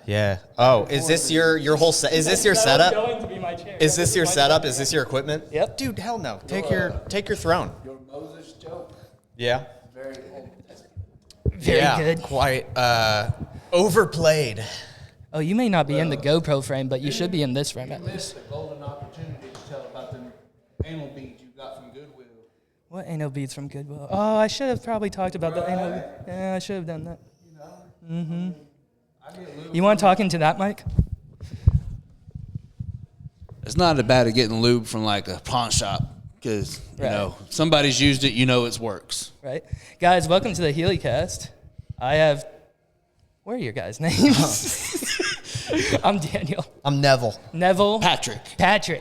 Yeah. Oh, is this your whole set? Is this your setup? Going to be my chair. Is this your setup? Is this your equipment? Yep. Dude, hell no. Take your throne. Your Moses joke. Yeah. Very good. Quite overplayed. Oh, you may not be in the GoPro frame, but you should be in this frame at You least. missed a golden opportunity to tell about the anal beads you got from Goodwill. What anal beads from Goodwill? Oh, I should have probably talked about the anal. Yeah, I should have done that. Mm-hmm. You want to talk into that, Mike? It's not that bad at getting lube from like a pawn shop because, you know, somebody's used it, you know it works. Right. Guys, welcome to the Heley cast. I have... What are your guys' names? I'm Daniel. I'm Neville. Neville. Patrick.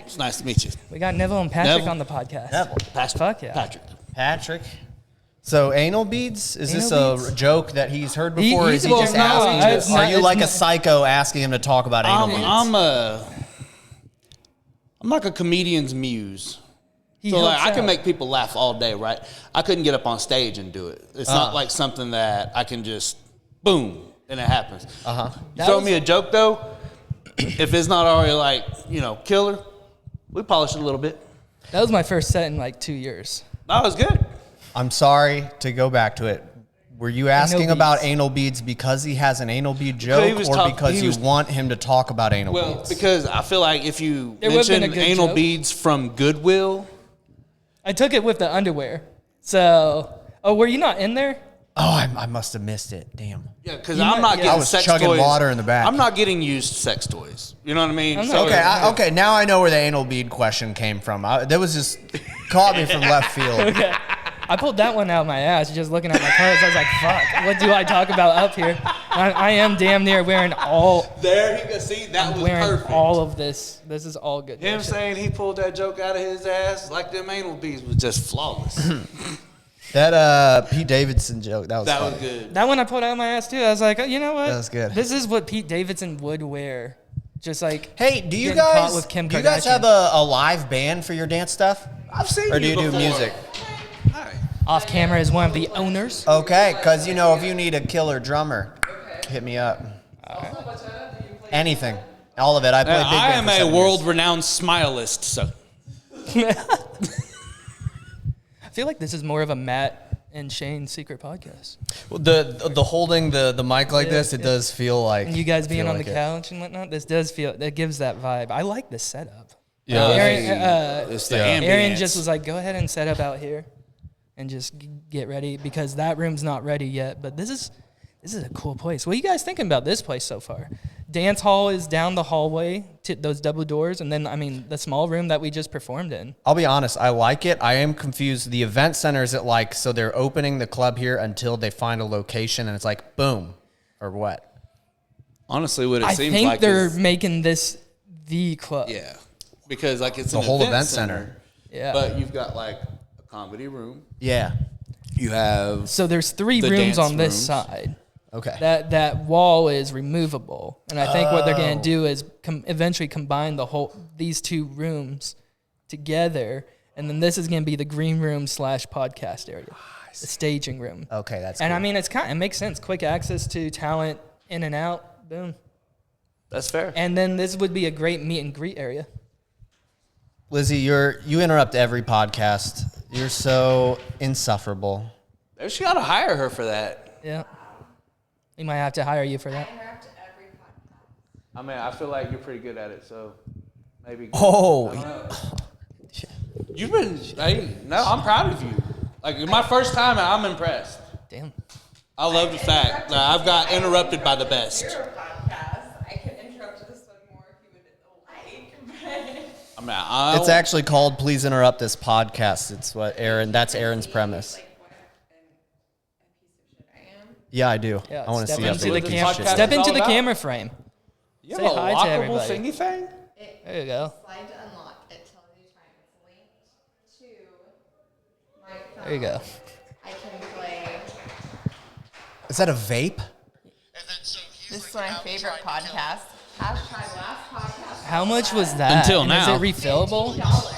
It's nice to meet you. We got Neville and Patrick on the podcast. Neville. Fuck yeah. Patrick. So anal beads? Is this Anal a beads? joke that he's heard before? Or is he well, just no, asking? Are you like a not- psycho asking him to talk about anal beads? I'm like a comedian's muse. He So like, helps I can out. make people laugh all day, right? I couldn't get up on stage and do it. It's not like something that I can just boom and it happens. You throw me a joke though, if it's not already like, you know, killer, we polish it a little bit. That was my first set in like 2 years. That was good. I'm sorry to go back to it. Were you asking beads. about anal beads because he has an anal bead Because he joke was or talk- because he you was- want him to talk about anal Well, beads? because I feel like if you There would've been a mention good anal joke. beads from Goodwill, I took it with the underwear. So, were you not in there? Oh, I must have missed it. Damn. yeah, because You I'm might- not yeah. getting I was sex chugging toys. water in the back. I'm not getting used sex toys. You know what I mean? I'm So- not- Okay, okay. Now I know where the anal bead question came from. That was just caught me from left field. Okay. I pulled that one out of my ass just looking at my clothes. I was like, fuck, what do I talk about up here? I am damn near wearing There you go. See, that was perfect. all of this. This is all good. Him bullshit. saying he pulled that joke out of his ass like them anal beads was just flawless. That Pete Davidson joke, that was That funny. was good. That one I pulled out of my ass too. I was like, you know what? That was good. This is what Pete Davidson would wear. Just like, Hey, do you getting caught guys with Kim do you guys Kardashian. have a live band for your dance stuff? I've seen Or do you do before. music? Hi. Off camera is one of the owners. Okay, because, you know, if you need a killer drummer, hit me up. Anything. All of it. I played big I band am for a 7 years. world-renowned smilist, so I feel like this is more of a Matt and Shane secret podcast. Well, the holding the mic like Yeah, this, it yeah. does feel like... And you guys being feel on like the it. couch and whatnot, this does feel, that gives that vibe. I like this setup. Yeah. it's the ambience. Aaron just was like, go ahead and set up out here and just get ready because that room's not ready yet. But this is a cool place. What are you guys thinking about this place so far? Dance hall is down the hallway to those double doors. And then, I mean, the small room that we just performed in. I'll be honest, I like it. I am confused. The event center is it like, so they're opening the club here until they find a location and it's like, boom, or what? Honestly, what it I seems think like they're is, making this the club. yeah, because like it's The an whole event center. Yeah. But you've got like a comedy room. Yeah. You have So there's 3 The rooms dance on this rooms. side. Okay. That wall is removable, and I think what they're going to do is eventually combine these 2 rooms together, and then this is going to be the green room / podcast area, the staging room. Okay, that's And cool. I mean, it makes sense. Quick access to talent, in and out, boom. that's fair. And then this would be a great meet and greet area. Lizzie, you interrupt every podcast. You're so insufferable. Maybe she got to hire her for that. Yeah, we might have to hire you for that. Interrupt every podcast. I mean, I feel like you're pretty good at it, so maybe. Oh, You've been. No, I'm proud of you. Like my first time, I'm impressed. Damn. I love the fact that I've got interrupted by the best. Your podcast. I can interrupt this one more if you would like, but I mean, it's actually called Please Interrupt This Podcast. It's that's Aaron's premise. like what a piece of shit I am. Yeah, I do. Yeah, I want to step see into the what this camera. podcast Step is into all the about. camera frame. you say have a hi to lockable everybody. thingy thing. There you go. Slide to unlock. It tells you time. It's linked to my phone. There you go. I can play. Is that a vape? This is my favorite podcast. Hashtag last podcast. How much was that? Until And now. Is it refillable? $15.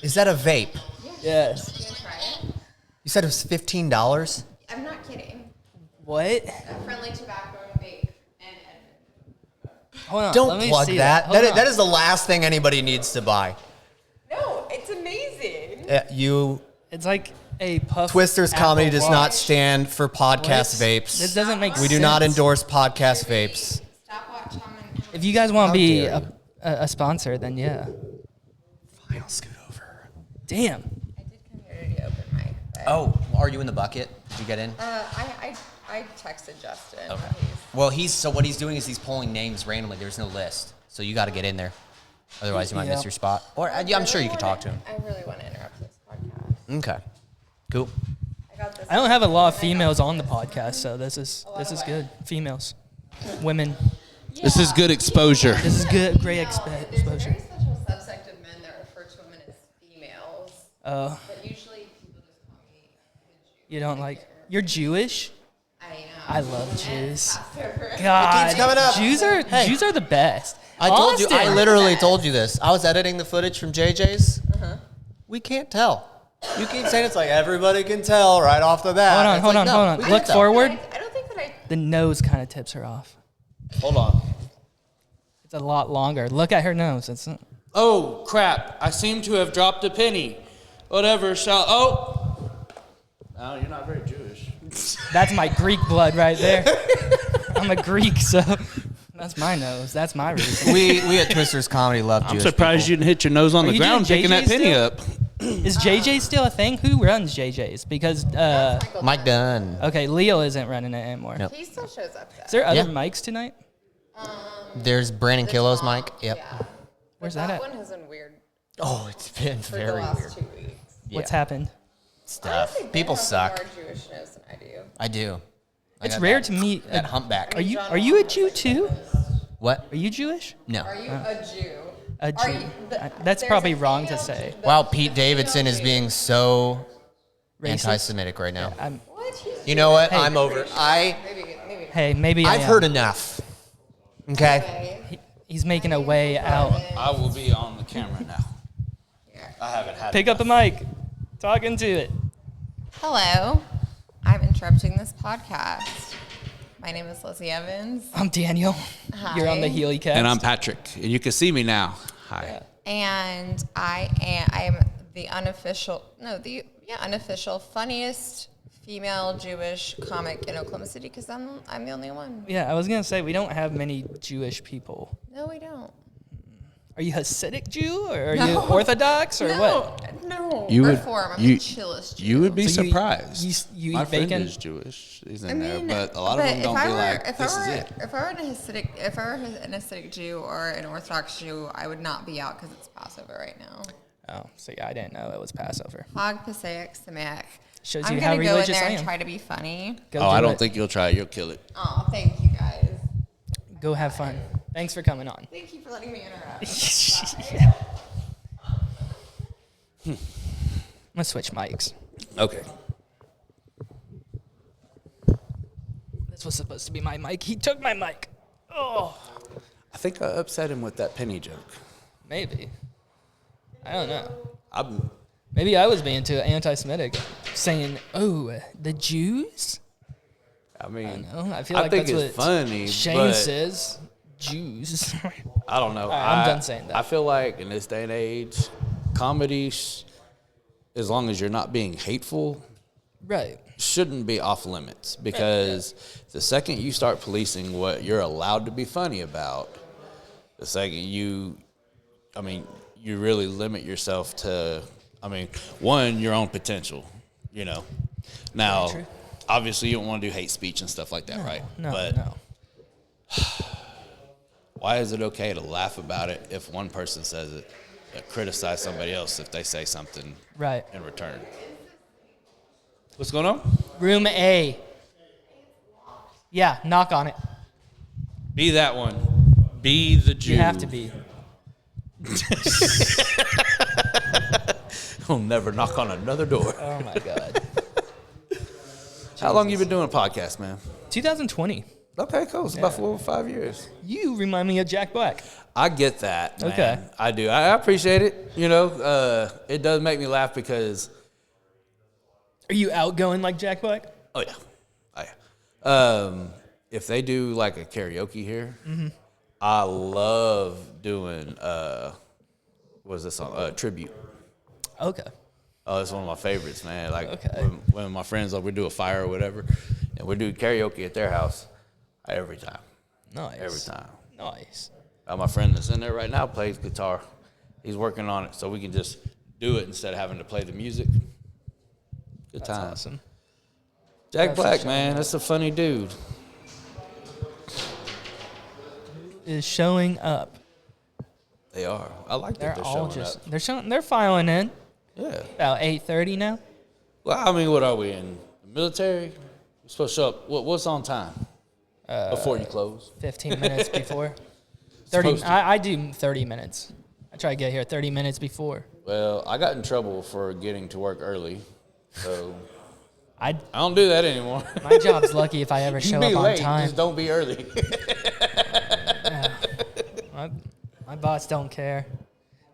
Is that a vape? Yes. You gonna try it? You said it was $15? I'm not kidding. What? A friendly tobacco and vape. Hold on, let Don't me plug see that. Hold on. That is the last thing anybody needs to buy. No, it's amazing. It's like a puff. Twisters Apple Comedy does not Watch. stand for podcast What? vapes. This doesn't make We sense. do not endorse podcast vapes. Stopwatch. How many? If you guys want to be dare you. a sponsor, then yeah. Fine, I'll scoot over. Damn. I did community open mic. But, Oh, are you in the bucket? Did you get in? I texted Justin. Okay. Well, what he's doing is he's pulling names randomly. There's no list, so you got to get in there. Otherwise, you might miss your spot. Or I'm sure you could talk to him. I really want to interrupt this podcast. Okay, cool. I got this. I don't have a lot of females on the podcast, so this is good. Females, women. This is good exposure. This is good. Great There's a exposure. very special subsect of men that refer to women as females. Oh, But usually people just call me the Jew. you don't like? You're Jewish. I am. I love Jews. Passover. God, keeps coming up. Jews are the best. I told you. I Austin. literally told you this. I was editing the footage from JJ's. We can't tell. You keep saying it's like everybody can tell right off the bat. Hold on, It's hold like, on, no, hold on. we Look can't tell. forward. I don't think that I. The nose kind of tips her off. Hold on. It's a lot longer. Look at her nose. It's Oh, crap. I seem to have dropped a penny. Whatever, Oh, you're not very Jewish. that's my Greek blood right there. I'm a Greek, so that's my nose. That's my reason. We at Twisters Comedy love I'm Jewish surprised you people. didn't hit your nose on Are the you ground doing picking that JJ's penny still? up. Is JJ still a thing? Who runs JJ's? Because Mike Dunn. okay, Leo isn't running it anymore. Nope. He still shows up though. Is there other Yeah. mics tonight? There's Brandon The Killo's top, mic. Yep. Yeah. Where's But that at? one has been weird Oh, it's been for very the last weird 2 weeks. What's Yeah. happened? Stuff. Honestly, Ben People has suck. More Jewishness than I do. I do. I It's got rare that- to meet. that humpback. Are you a Jew too? What? Are you Jewish? No. Are you a Jew? A Are Jew. you- That's there's probably a wrong to female say. Jew- Wow, the Pete female Davidson is Jew. being so Racist? anti-Semitic right now. I'm, What? He's You know what? Hey. I'm over. maybe. hey, maybe I've I am. heard enough. Okay. Okay. He's making a way out. I will be on the camera now. I haven't had Pick up the mic. Talking to it. Hello. I'm interrupting this podcast. My name is Lizzie Evans, I'm Daniel. Hi. You're on the Heley cast. And I'm Patrick, and you can see me now. Hi. and I am the unofficial funniest female Jewish comic in Oklahoma City because I'm the only one. Yeah, I was gonna say we don't have many Jewish people. No, we don't. Are you Hasidic Jew or are you Orthodox or what? No. You would- Reform. I'm you- the chillest Jew. You would be So you- surprised. you My eat friend bacon? is Jewish. He's in I mean, there, but a lot of them if don't I be were- like, if this I is were, it. If I were an Hasidic Jew or an Orthodox Jew, I would not be out because it's Passover right now. Oh, so yeah, I didn't know it was Passover. Hag Pesach Sameach. Shows I'm you gonna how go in religious there I and am. try to be funny. Go Oh, I do don't it. think you'll try it. You'll kill it. Oh, thank you guys. Go have fun. Thanks for coming on. Thank you for letting me interrupt. I'm gonna switch mics. Okay. This was supposed to be my mic. He took my mic. Oh, I think I upset him with that penny joke. maybe. I don't know. I'm, Maybe I was being too anti-Semitic, saying, "Oh, the Jews." I mean, No, I feel I like think that's it's what funny, Shane but says. Jews. I don't know. right, I'm done saying that. I feel like in this day and age, comedy, as long as you're not being hateful, Right. shouldn't be off limits, because the second you start policing what you're allowed to be funny about, the second you really limit yourself to, one, your own potential, Now, Very true. obviously you don't want to do hate speech and stuff like that, right? No, But no. why is it okay to laugh about it if one person says it, but criticize somebody else if they say something Right. in return? What's going on? Room A. Yeah, knock on it. Be that one. Be the Jew. You have to be. He'll never knock on another door. Oh my God. How long you been doing a podcast, man? 2020. Okay, cool. It's about 4 or 5 years. You remind me of Jack Black. I get that, man. Okay. I do. I appreciate it. It does make me laugh because, Are you outgoing like Jack Black? oh yeah. If they do like a karaoke here, I love doing what's this song? Tribute. Okay. Oh, it's one of my favorites, man. Like Okay. when my friends we do a fire or whatever, and we do karaoke at their house every time. Nice. Every time. Nice. My friend that's in there right now plays guitar. He's working on it, so we can just do it instead of having to play the music. Good That's time. awesome. Jack Black, man, that's a funny dude. Is showing up. They are. I like that They're they're all showing up. they're filing in. Yeah. About 8:30 now. Well, I mean, what are we in? The military? We're supposed to show up. What's on time? Before you close? 15 minutes before. 30. Supposed to. I do 30 minutes. I try to get here 30 minutes before. Well, I got in trouble for getting to work early, so I I don't do that anymore. my job's lucky if I ever You show can be up late, on time. just don't be early. My boss don't care,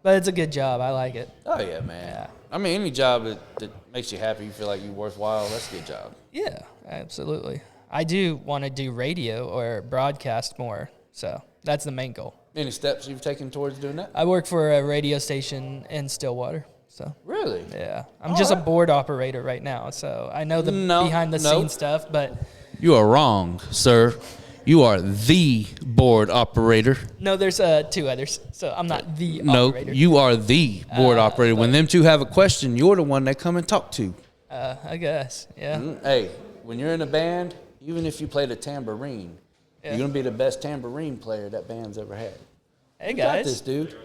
but it's a good job. I like it. Oh, yeah, man. Yeah. I mean, any job that makes you happy, you feel like you're worthwhile, that's a good job. Yeah, absolutely. I do want to do radio or broadcast more, so that's the main goal. Any steps you've taken towards doing that? I work for a radio station in Stillwater, so Really? yeah. I'm just a board operator right now, so I know the behind the scenes stuff, but You are wrong, sir. You are the board operator. no, there's two others, so I'm not the No, operator. you are the board operator. When them two have a question, you're the one they come and talk to. I guess, yeah. Hey, when you're in a band, even if you play the tambourine, Yeah. you're going to be the best tambourine player that band's ever had. Hey You got this, guys, dude.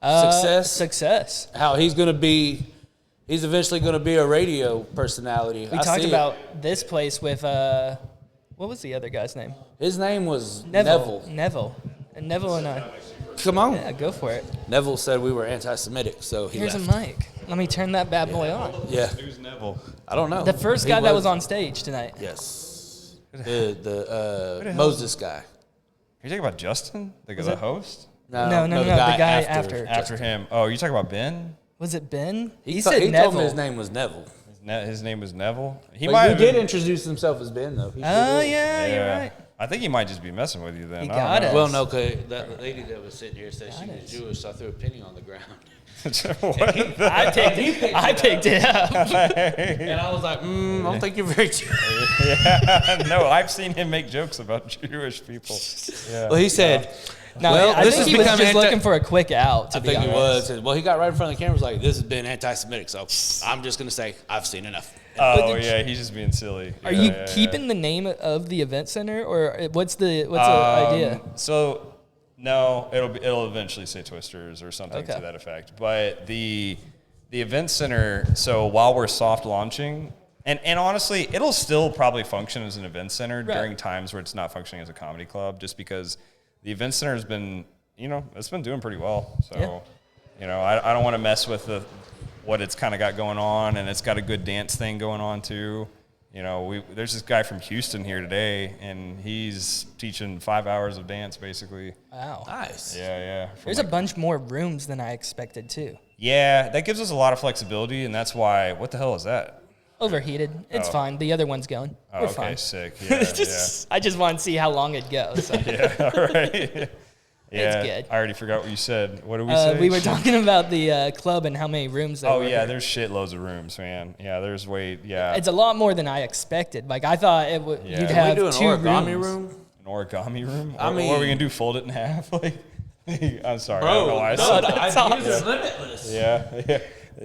Success. success. How he's eventually going to be a radio personality. We talked about this place with what was the other guy's name? His name was Neville. Neville. And Neville and I. Come on. Yeah, go for it. Neville said we were anti-Semitic, so he Here's left. a mic. Let me turn that bad boy on. Yeah. Who's Neville? I don't know. The first He guy that was on stage tonight. Yes. The Moses guy. You're talking about Justin, the host? No, the guy after. After him. Oh, you talking about Ben? Was it Ben? He said he Neville. told me his name was Neville. His name was Neville. He But might he have did been- introduce himself as Ben, though. He Oh, sure did. yeah, you're right. I think he might just be messing with you then. He I don't got know. it. Well, no, because that lady that was sitting here said she Got was it. Jewish, so I threw a penny on the ground. What? I picked it up. And I was like, I don't think you're very Jewish. Yeah, no, I've seen him make jokes about Jewish people. Yeah. Well, he said, No, well, I this think has he was become just looking for a quick out. To I be think he honest. was. Well, he got right in front of the camera. Was like, "This has been anti-Semitic." So I'm just gonna say, I've seen enough. Oh yeah, he's just being silly. Are Yeah, you yeah, keeping the name of the event center, or what's the idea? So no, it'll eventually say Twisters or something Okay. to that effect. But the event center. So while we're soft launching, and honestly, it'll still probably function as an event center during times where it's not functioning as a comedy club, just because the event center has been, it's been doing pretty well. So, I don't want to mess with what it's kind of got going on, and it's got a good dance thing going on too. There's this guy from Houston here today, and he's teaching 5 hours of dance basically. Wow. Nice. Yeah. There's a bunch more rooms than I expected too. Yeah, that gives us a lot of flexibility, and that's why. What the hell is that? Overheated. It's fine. The other one's going. Oh, We're okay, fine. sick. Yeah, I just want to see how long it goes. So. yeah. All right. Yeah, good. I already forgot what you said. What did we say? We were talking about the club and how many rooms there were. Oh yeah, there's shitloads of rooms, man. Yeah, there's Yeah. It's a lot more than I expected. Like I thought it would. Yeah. You'd Can have we do an two origami rooms. room? An origami room? I What are we mean- gonna do? Fold it in half? Like, I'm sorry. I don't know why I said that. ideas are limitless. Yeah.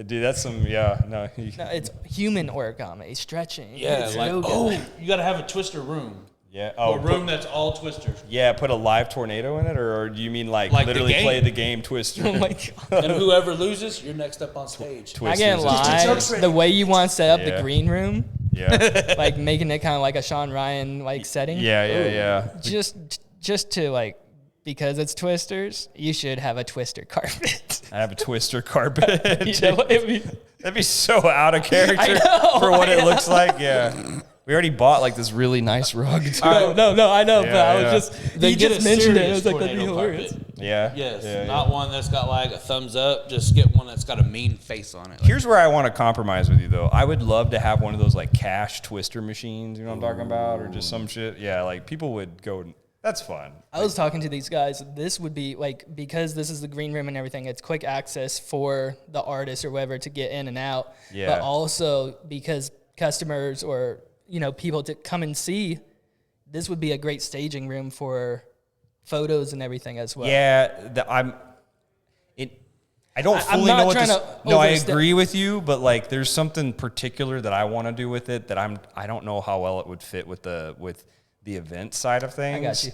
Dude, that's some. Yeah. No. No, it's human origami, stretching. Yeah, It's like so good. you got to have a twister room. Yeah. Oh, A room that's all twisters. put a live tornado in it, or do you mean like Like the literally game? play the game Twister? Oh my god. And whoever loses, you're next up on stage. I Twisters can't is lie. just- The way you want to set up Yeah. the green room, Yeah. like making it kind of like a Sean Ryan like setting. Yeah. Just to like, because it's Twisters, you should have a Twister carpet. I have a Twister carpet. You know, it'd be- That'd be so out of character know, for what I it looks like. Yeah. We already bought like this really nice rug. Too. No, I know, but Yeah, I was yeah. just, They you get just a mentioned it. I serious was like, that'd be tornado hilarious. carpet. Yeah. Yes, Yeah, not one that's got like a thumbs up. Just get one that's got a mean face on it. Like, Here's where I want to compromise with you, though. I would love to have one of those like cash twister machines. You know what I'm talking about, or just some shit. Yeah, like people would go. That's fun. I was talking to these guys. This would be like, because this is the green room and everything, it's quick access for the artist or whoever to get in and out. Yeah. But also because customers or, people to come and see, this would be a great staging room for photos and everything as well. Yeah, I don't I'm fully not know what trying this. to No, I overstep. agree with you, but like, there's something particular that I want to do with it that I don't know how well it would fit with the event side of things. I got you.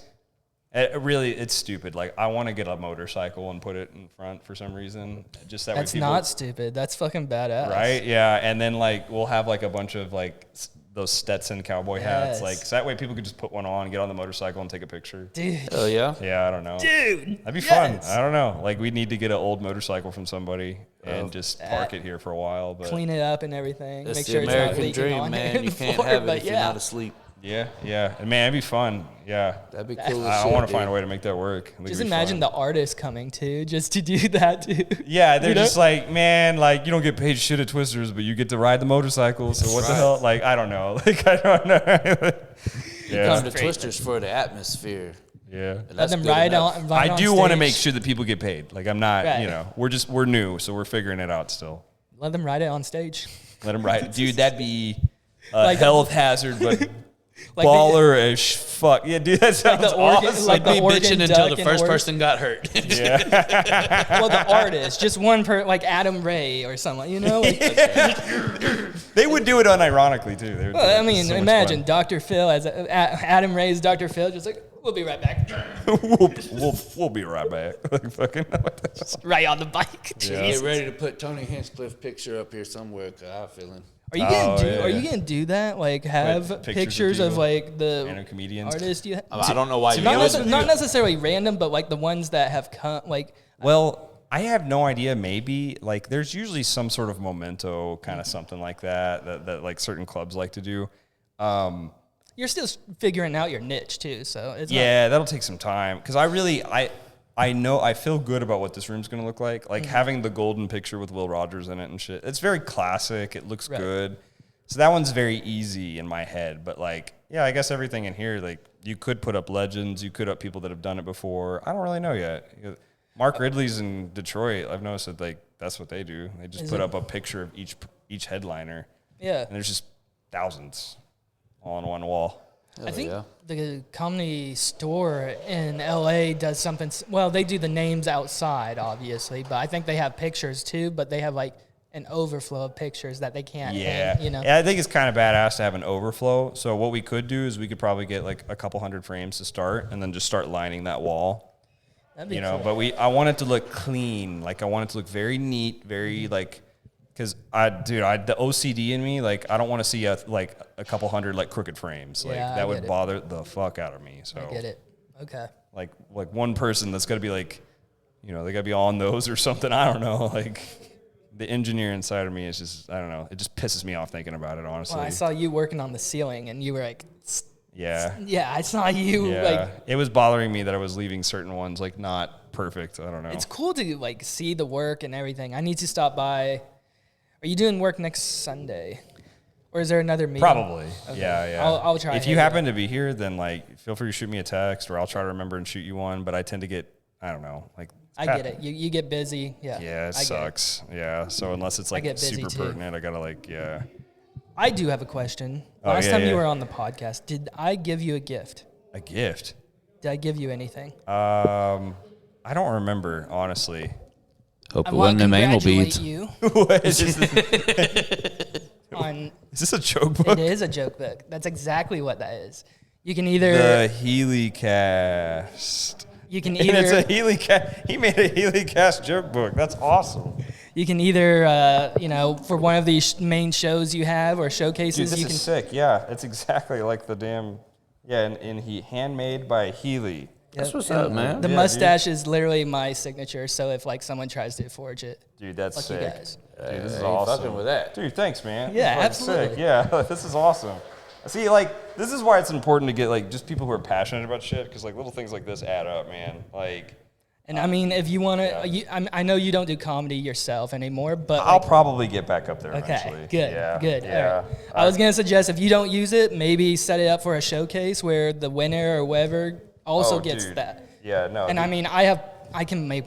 It's stupid. Like, I want to get a motorcycle and put it in front for some reason. Just that That's way people, not stupid. That's fucking badass. right? Yeah, and then like we'll have like a bunch of like those Stetson cowboy hats, Yes. like so that way people could just put one on, get on the motorcycle, and take a picture. Dude. Oh yeah. Yeah, I don't know. Dude. That'd be yes. fun. I don't know. Like, we need to get an old motorcycle from somebody and just park it here for a while. But Clean it up and everything. That's Make the sure it's not American leaking dream, on man. You the can't floor, have it but if you're yeah. not asleep. yeah, and man, it'd be fun. Yeah, That'd be cool. I want to find a way to make that work. I think Just it'd be imagine fun. the artist coming too, just to do that too. Yeah, they're You know? just like, man, like, you don't get paid shit at Twisters, but you get to ride the motorcycle. So what the right. hell? Like, I don't know. Like, I don't know. yeah, Come to Twisters for the atmosphere. yeah. And Let that's them good ride enough. on. Ride I on do want to stage. make sure that people get paid. Like, I'm not, Right. we're new, so we're figuring it out still. Let them ride it on stage. Let them ride. Dude, that'd be a Like- health hazard, but Like baller as fuck. Yeah, dude, that sounds the organ- awesome. like Be the organ bitching until duck the and first organ- person got hurt. Well, the artist, just one like Adam Ray or someone, Like, They would do it unironically too. They would do well, it. I mean, It's so much imagine fun. Dr. Phil as Adam Ray's Dr. Phil, just like, we'll be right back. we'll be right back. Like, fucking. Right on the bike. Yeah. Get ready to put Tony Hinchcliffe picture up here somewhere, 'cause I have a feeling. Are you gonna Oh, do? yeah, Are you yeah. gonna do that? Like, have Pictures pictures of of people? like the Random comedians? artists you have? I don't know why you Not, would. not necessarily random, but like the ones that have come. Like, Well, I have no idea. Maybe like there's usually some sort of memento kind of something like that like certain clubs like to do. you're still figuring out your niche too, so it's Yeah, that'll take some time because I know I feel good about what this room's gonna look like. Like having the golden picture with Will Rogers in it and shit. It's very classic. It looks Right. good. So that one's very easy in my head. But like, yeah, I guess everything in here, like you could put up legends, you could up people that have done it before. I don't really know yet. Mark Ridley's in Detroit. I've noticed that like that's what they do. They just Is put it? up a picture of each headliner, yeah. and there's just thousands all on one wall. I think yeah. the comedy store in LA does something. Well, they do the names outside, obviously, but I think they have pictures too. But they have like an overflow of pictures that they can't. Yeah. hang, Yeah, I think it's kind of badass to have an overflow. So what we could do is we could probably get like a couple hundred frames to start and then just start lining that wall. That'd be But cool. I want it to look clean. Like I want it to look very neat, very like because the OCD in me, like I don't want to see a couple hundred like crooked frames. Like Yeah, I that would get it. bother the fuck out of me. So I get it. Okay. like one person that's got to be like, they got to be on those or something. I don't know. Like the engineer inside of me is just, I don't know. It just pisses me off thinking about it, honestly. Well, I saw you working on the ceiling, and you were like, Yeah. yeah, I saw you. Yeah. Like, It was bothering me that I was leaving certain ones like not perfect. I don't know. it's cool to like see the work and everything. I need to stop by. Are you doing work next Sunday, or is there another meeting? Probably. Okay. Yeah. I'll try. If to you hit it happen up. to be here, then like feel free to shoot me a text or I'll try to remember and shoot you one. But I tend to get, I don't know, like I get it. You get busy. Yeah. Yeah, it I get sucks. Yeah. So unless it's like get busy super too. pertinent, I gotta like, yeah. I do have a question. Oh, Last yeah, time yeah. you were on the podcast, did I give you a gift? A gift. Did I give you anything? I don't remember, honestly. Hope I it want wasn't to them anal congratulate beads. you What is this? on. Is this a joke It book? is a joke book. That's exactly what that is. You can either. The Heley cast. You can And it's a either. Heley cast. He made a Heley cast joke book. That's awesome. You can either. For one of these main shows you have or Dude, showcases, this you is can. sick. Yeah, it's exactly like the damn. Yeah, and he handmade by Heley. That's what's And up, man. The Yeah, mustache is literally my signature. So if like someone tries to forge it, Dude, that's fuck you sick. guys. Dude, this is Ain't awesome. fucking with that. Dude, thanks, man. Yeah, This is fucking absolutely. Sick. Yeah, this is awesome. See, like, this is why it's important to get like just people who are passionate about shit, because like little things like this add up, man. Like, And I mean, if you want to, Yeah. I know you don't do comedy yourself anymore, but I'll like, probably get back up there okay, eventually. good, Yeah, good. Yeah. All right. I was gonna suggest if you don't use it, maybe set it up for a showcase where the winner or whoever also Oh, gets dude. that. Yeah, no. And I mean, I can make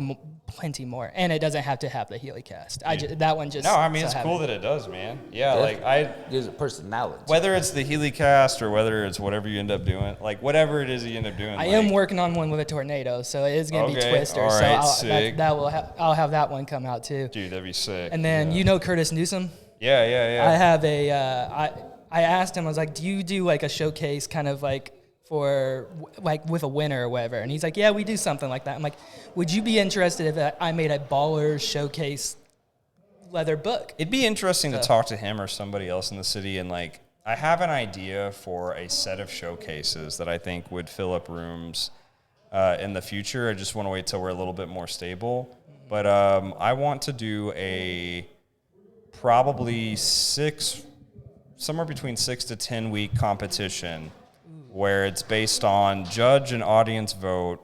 plenty more, and it doesn't have to have the Heley cast. That one just No, I mean, so it's happened. cool that it does, man. Yeah, like gives it personality. whether it's the Heley cast or whether it's whatever you end up doing, like whatever it is you end up doing. I am working on one with a tornado, so it is going to Okay, be Twister. all So right, I'll, sick. I'll have that one come out too. Dude, that'd be sick. And then yeah. you know Curtis Newsom. Yeah. I have I asked him, I was like, do you do like a showcase kind of like for like with a winner or whatever? And he's like, yeah, we do something like that. I'm like, would you be interested if I made a baller showcase leather book? It'd be interesting to talk to him or somebody else in the city, and like I have an idea for a set of showcases that I think would fill up rooms in the future. I just want to wait till we're a little bit more stable. But I want to do a probably somewhere between 6 to 10 week competition where it's based on judge and audience vote,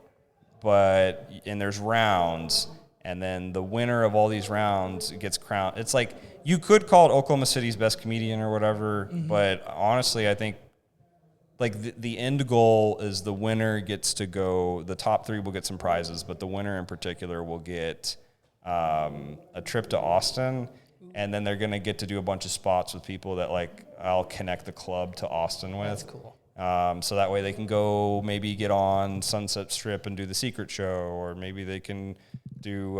and there's rounds, and then the winner of all these rounds gets crowned. It's like, you could call it Oklahoma City's best comedian or whatever, but honestly, I think like the end goal is the winner gets to go, the top 3 will get some prizes, but the winner in particular will get a trip to Austin, and then they're going to get to do a bunch of spots with people that like I'll connect the club to Austin with. That's cool. So that way they can go maybe get on Sunset Strip and do the secret show, or maybe they can do.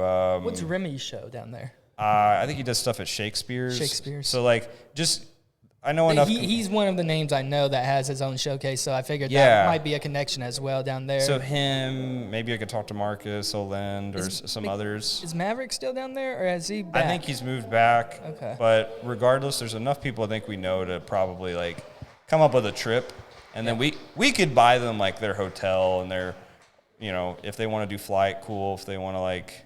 What's Remy's show down there? I think he does stuff at Shakespeare's. Shakespeare's. So like, just I know enough. He's one of the names I know that has his own showcase, so I figured Yeah. that might be a connection as well down there. So him, maybe I could talk to Marcus Olend or some others. Is Maverick still down there, or has he back? I think he's moved back. Okay. But regardless, there's enough people I think we know to probably like come up with a trip, and then we could buy them like their hotel and their, if they want to do flight, cool. If they want to like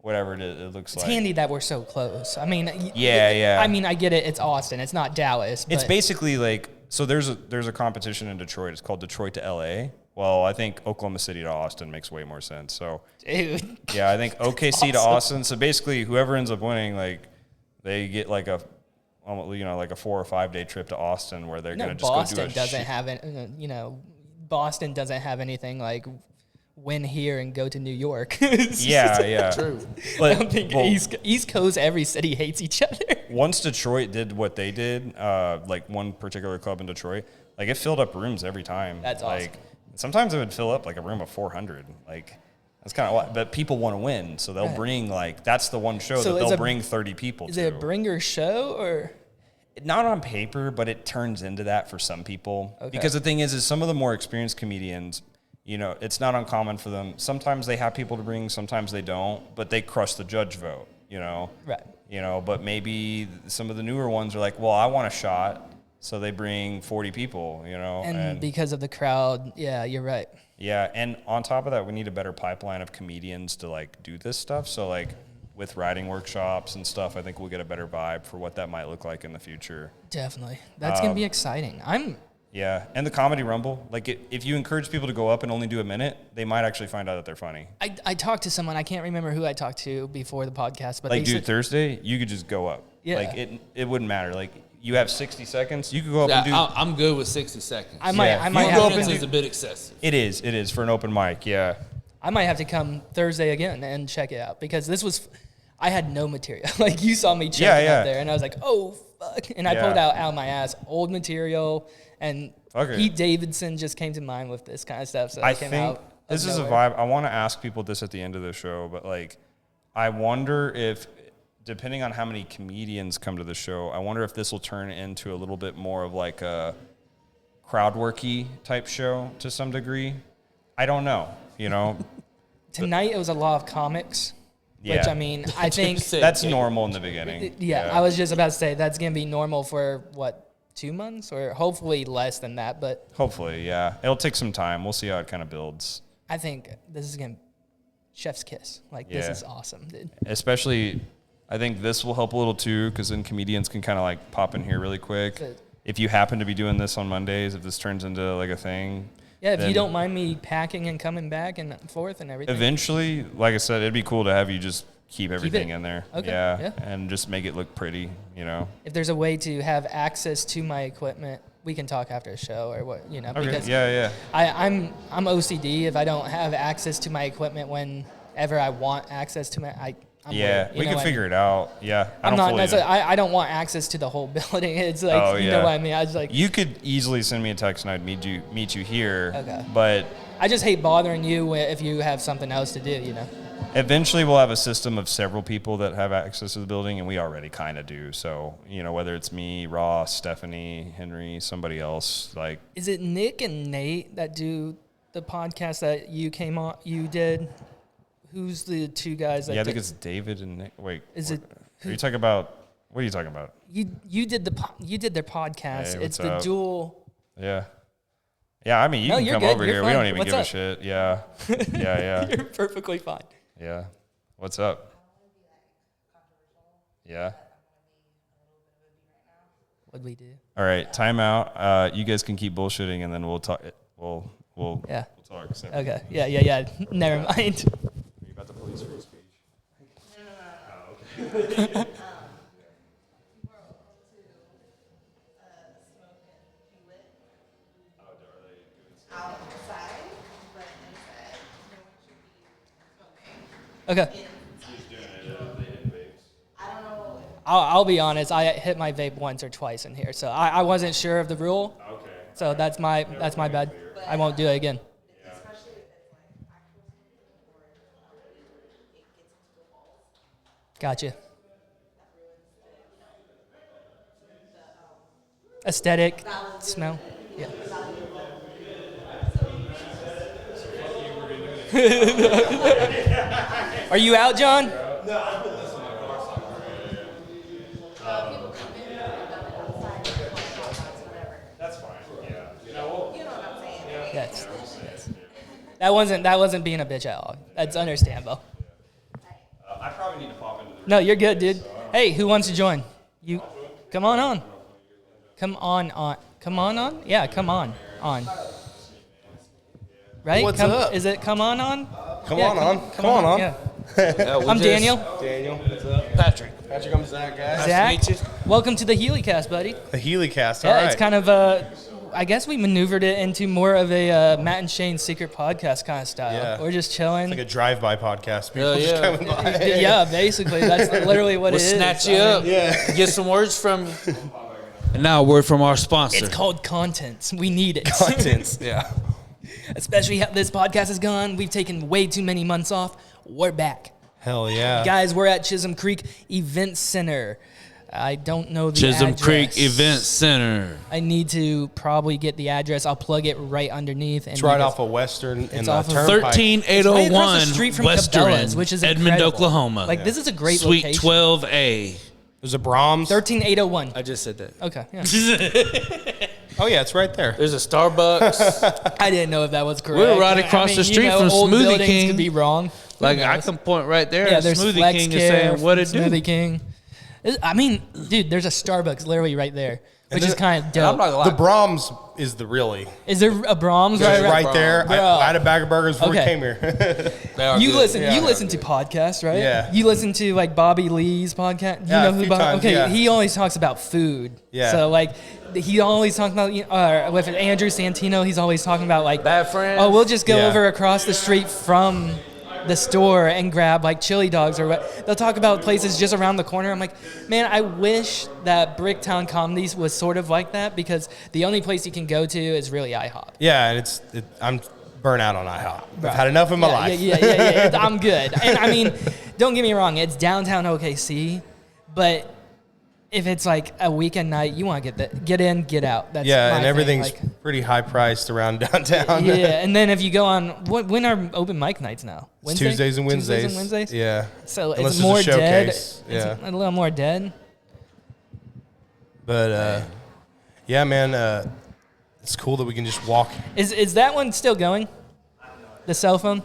whatever it looks It's like. handy that we're so close. I mean, Yeah. I mean, I get it. It's Austin. It's not Dallas. But It's basically like, so there's a competition in Detroit. It's called Detroit to LA. Well, I think Oklahoma City to Austin makes way more sense. So dude. yeah, I think OKC to Austin. So basically, whoever ends up winning, like they get like a 4 or 5 day trip to Austin where they're gonna just Boston go do a doesn't have it. Boston doesn't have anything like win here and go to New York. Yeah. True. I don't think East Coast, every city hates each other. Once Detroit did what they did, like one particular club in Detroit, like it filled up rooms every time. That's awesome. Like sometimes it would fill up like a room of 400. Like that's kind of what, but people want to win, so they'll bring like that's the one show So that is they'll it- bring 30 people Is to. it a bringer show or? Not on paper, but it turns into that for some people. Okay. Because the thing is some of the more experienced comedians, it's not uncommon for them. Sometimes they have people to bring, sometimes they don't, but they crush the judge vote, Right. But maybe some of the newer ones are like, well, I want a shot. So they bring 40 people, And because of the crowd, yeah, you're right. yeah. And on top of that, we need a better pipeline of comedians to like do this stuff. So like with writing workshops and stuff, I think we'll get a better vibe for what that might look like in the future. Definitely. That's going to be exciting. Yeah, and the Comedy Rumble, like if you encourage people to go up and only do a minute, they might actually find out that they're funny. I talked to someone, I can't remember who I talked to before the podcast, but Like, they dude, said, Thursday, you could just go up. Yeah. Like it wouldn't matter. Like you have 60 seconds, you could go up and do. I'm good with 60 seconds. I might Yeah. I might Few have minutes to is a bit excessive. It is for an open mic. Yeah. I might have to come Thursday again and check it out because I had no material. Like you saw me checking Yeah. out there and I was like, oh fuck. And I Yeah. pulled out of my ass old material and Okay. Pete Davidson just came to mind with this kind of stuff. So I came think out this is a nowhere. vibe. I want to ask people this at the end of the show, but like, I wonder if, depending on how many comedians come to the show, I wonder if this will turn into a little bit more of like a crowd worky type show to some degree. I don't know, Tonight it was a lot of comics, Yeah. which I mean, I think, That's normal in the beginning. yeah, I was just about to say that's going to be normal for 2 months or hopefully less than that. But Hopefully, yeah. It'll take some time. We'll see how it kind of builds. I think this is going to chef's kiss. Like this Yeah. is awesome, dude. Especially, I think this will help a little too, because then comedians can kind of like pop in here really quick. Good. If you happen to be doing this on Mondays, if this turns into like a thing. Yeah, if you then don't mind me packing and coming back and forth and everything. Eventually, like I said, it'd be cool to have you just keep everything in there. Okay, Yeah, yeah. and just make it look pretty, If there's a way to have access to my equipment we can talk after a show or what, you know, Okay. because Yeah. I'm OCD. If I don't have access to my equipment whenever I want access to I'm Yeah, weird, we can figure it out. Yeah, I'm not necessarily. I don't want access to the whole building. It's like you know what I mean. I just like you could easily send me a text and I'd meet you here. Okay. But I just hate bothering you if you have something else to do. You know. eventually we'll have a system of several people that have access to the building, and we already kind of do. So you know, whether it's me, Ross, Stephanie, Henry, somebody else, like. Is it Nick and Nate that do the podcast that you came on? You did. Who's the two guys that? Yeah, I think it's David and Nick. Wait, is it? Are you talking about? What are you talking about? You did their podcast. Hey, it's the up? dual. Yeah. Yeah, I mean, you can you're come good. over You're here. fine. We don't even What's give up? a shit. Yeah. Yeah. You're perfectly fine. Yeah. What's up? Yeah. What'd we do? All right, time out. You guys can keep bullshitting, and then we'll talk. We'll Yeah. talk. Okay. Yeah. Never mind. Are you about the police free speech? No. Outside, but inside, no one should be smoking. Okay. I don't know. I'll be honest. I hit my vape once or twice in here, so I wasn't sure of the rule. Okay. So that's my bad. I won't do it again. Especially if it's like actual smoking or it gets into the walls. Gotcha. Aesthetic, smell. Yeah. Are you out, John? People come in outside, whatever. That's fine. Yeah. You know what I'm saying? Yes. That wasn't being a bitch at all. That's understandable. I probably need to pop into the room. No, you're good, dude. Hey, who wants to join? You, come on on. Come on. Come on. Yeah, come on. Right? What's up? Is it come on? Come Yeah, on on. Come on. on. Yeah. I'm Daniel. Daniel. What's up? Patrick. Patrick, I'm Zach, guys. Zach. Welcome to the Heley cast, buddy. The Heley cast. Yeah, All right. it's kind of I guess we maneuvered it into more of a Matt and Shane's secret podcast kind of style. Yeah. We're just chilling. It's like a drive-by podcast. People Yeah, just yeah. coming by. Yeah, basically. That's literally what We'll it is. snatch you I up. mean, Yeah. Get some words from you. And now a word from our sponsor. it's called content. We need it. Contents. Yeah. Especially how this podcast has gone. We've taken way too many months off. We're back. Hell yeah. Guys, we're at Chisholm Creek Event Center. I don't know the Chisholm address. Creek Event Center. I need to probably get the address. I'll plug it right underneath. And It's right you guys- off of Western and off of Turnpike. 13801 It's right across the street from Western, Cabela's, which is Edmond, incredible. Oklahoma. Like, this is a great Suite location. 12A. There's a Brahms. 13801. I just said that. Okay, yeah. Oh, yeah, it's right there. There's a Starbucks. I didn't know if that was correct. We're right across the street from old Smoothie buildings King. could be wrong. Like, Who I knows? can point right there. Yeah, and there's Smoothie Flex King is Care saying, what it from do? Smoothie King. I mean, dude, there's a Starbucks literally right there, which is kind of I'm dope. not gonna lie. The Brahms is the really. Is there a Brahms It's right? right there. Bro. I had a bag of burgers before Okay. we came here. They are You good. listen. Yeah. You listen to podcasts, right? Yeah. You listen to like Bobby Lee's podcast. You Yeah, know a who? few Bobby? times, Okay, yeah. he always talks about food. Yeah. So like, he always talks about with Andrew Santino. He's always talking about like Bad friends. Oh, we'll just go Yeah. over across the street from the store and grab like chili dogs or what. They'll talk about places just around the corner. I'm like, man, I wish that Bricktown Comedies was sort of like that because the only place you can go to is really IHOP. Yeah, and I'm burnt out on IHOP. I've had enough in my life. Yeah. I'm good. And I mean, don't get me wrong, it's downtown OKC, but if it's like a weekend night, you want to get in, get out. That's Yeah, my and thing. everything's Like, pretty high priced around downtown. yeah, and then if you go on, when are open mic nights now? It's Tuesdays and Wednesdays. Tuesdays and Wednesdays? Yeah. So Unless it's there's a more dead. showcase. Yeah. It's a little more dead. But yeah, man, it's cool that we can just walk. Is that one still going? The cell phone?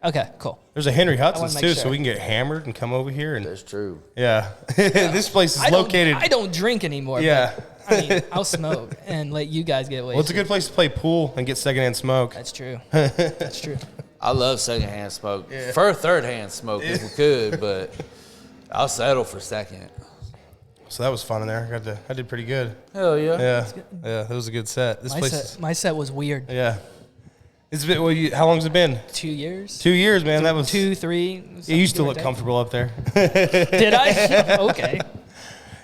Okay, cool. There's a Henry I Hudson's wanna make too, so sure. we can get hammered and come over here and That's true. yeah. This place is located. I don't drink anymore. Yeah. But, I mean, I'll smoke and let you guys get away. Well, it's a good place to play pool and get secondhand smoke. That's true. That's true. I love secondhand smoke. For third hand smoke if we could, but I'll settle for second. So that was fun in there. I did pretty good. Hell yeah. Yeah, that was a good set. This place My set was weird. yeah. It's been, how long's it been? 2 years. 2 years, man. That was 2, 3. You used to look comfortable up there. Did I? Okay.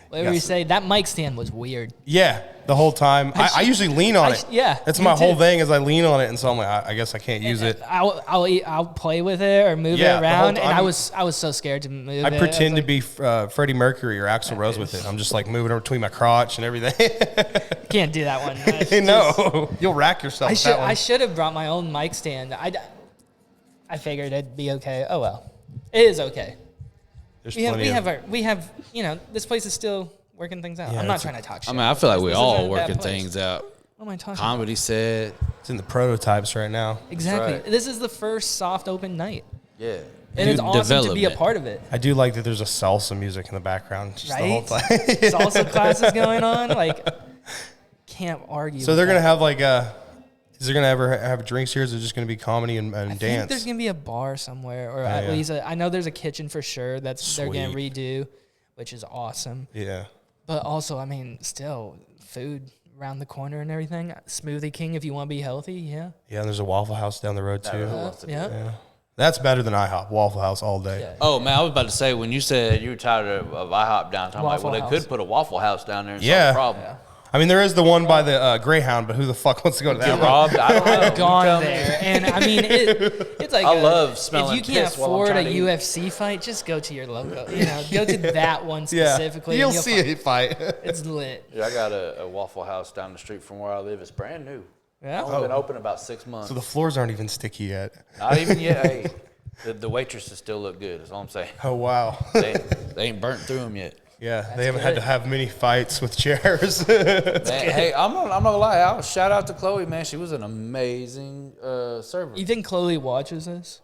Whatever you Yes. say. That mic stand was weird. Yeah, the whole time. I usually lean on it. Yeah, That's me my whole too. thing is I lean on it, and so I'm like, I guess I can't use it. I'll play with it or move Yeah, it the whole around, and time- I was so scared to move I it. pretend was to be Freddie Mercury or Axl Rose with it. I'm just like moving over between my crotch and everything. like, can't do that one. That's No, you'll rack yourself. I with that one. I should have brought my own mic stand. I figured it'd be okay. Oh well, it is okay. There's We plenty of- have this place is still working things out. Yeah, I'm not it's trying to talk shit. I mean, I feel like we're This all isn't a bad working place. things out. What am I talking Comedy set. It's in the prototypes right now. about? Exactly. right. This is the first soft open night, Yeah. and it's New awesome to be a development. part of it. I do like that there's a salsa music in the background just the whole Right? time. Salsa classes going on, like can't argue. So with they're gonna that. have like is there gonna ever have drinks here? Or is it just gonna be comedy and I think dance? there's gonna be a bar somewhere, or at yeah. least I know there's a kitchen for sure. They're gonna Sweet. redo, which is awesome. Yeah. But also, I mean, still food around the corner and everything. Smoothie King, if you want to be healthy, yeah. Yeah, and there's a Waffle House down the road too. Yeah. That's better than IHOP. Waffle House all day. Yeah. Oh man, I was about to say when you said you were tired of IHOP downtown, I'm like, Waffle well, House. they could put a Waffle House down there and Yeah. solve the problem. I mean, there is the one by the Greyhound, but who the fuck wants to go to that Get one? robbed? I don't know. I've You gone tell me. there, and I mean, it's like I love smelling If you can't piss while I'm afford a trying to eat. UFC fight, just go to your local. Go to that one Yeah, specifically. you'll and see a fight. It's lit. Yeah, I got a Waffle House down the street from where I live. It's brand new. Yeah. Only been open about 6 months. So the floors aren't even sticky yet. Not even yet. Hey, the waitresses still look good. That's all I'm saying. Oh wow. They ain't burnt through them yet. Yeah, they haven't had to have many fights with chairs. Man, hey, I'm not gonna lie. I'll shout out to Chloe, man. She was an amazing server. You think Chloe watches this?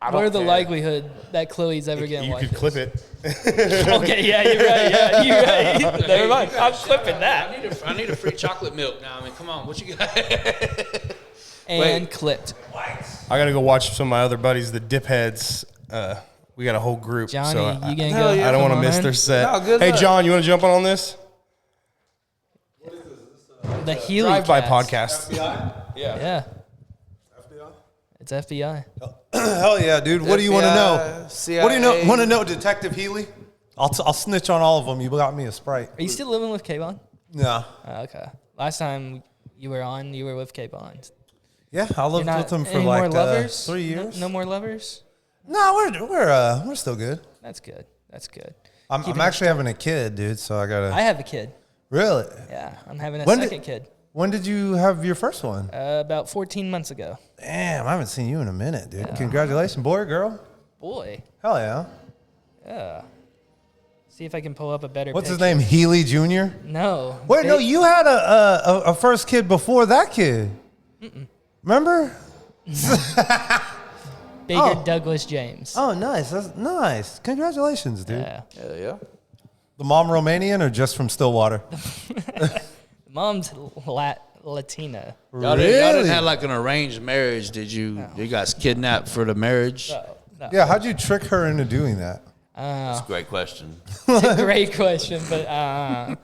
I What are don't the care. likelihood that Chloe's ever gonna You watch could this? clip it. Okay, yeah, you're right. Yeah, you're right. Never mind. I'm clipping that. I need a free chocolate milk now. I mean, come on, what you got? And clipped. I gotta go watch some of my other buddies, the Dipheads. We got a whole group. Johnny, so you gonna Hell go? yeah. I don't want to Come miss on their in. set. No, good Hey, luck. John, you want to jump on this? The Heley Drive-by cast. podcast. Yeah. It's FBI. Hell yeah, dude. What do you want to know? CIA. What do you want to know, Detective Heley? I'll snitch on all of them. You got me a Sprite. Are you still living with K-Bond? Yeah. Okay. Last time you were on, you were with K-Bond. Yeah, I lived with them for any like more lovers? 3 years. No more lovers? No, we're still good. That's good. That's good. I'm Keeping actually having a kid, dude. So I gotta. I have a kid. Really? Yeah, I'm having a When did- second kid. When did you have your first one? About 14 months ago. Damn, I haven't seen you in a minute, dude. Congratulations, boy or girl. Boy. Hell yeah. Yeah. See if I can pull up a better What's his picture. name? Healy Jr. No. Wait, no, you had a first kid before that kid. Remember? Bigger Douglas James. Oh, nice. That's nice. Congratulations, dude. Yeah. Hell yeah. The mom Romanian or just from Stillwater? Mom's Latina. Y'all didn't have like an arranged marriage, did you? No. You guys kidnapped for the marriage? No. Yeah, how'd you trick her into doing that? That's a great question. It's a great question, but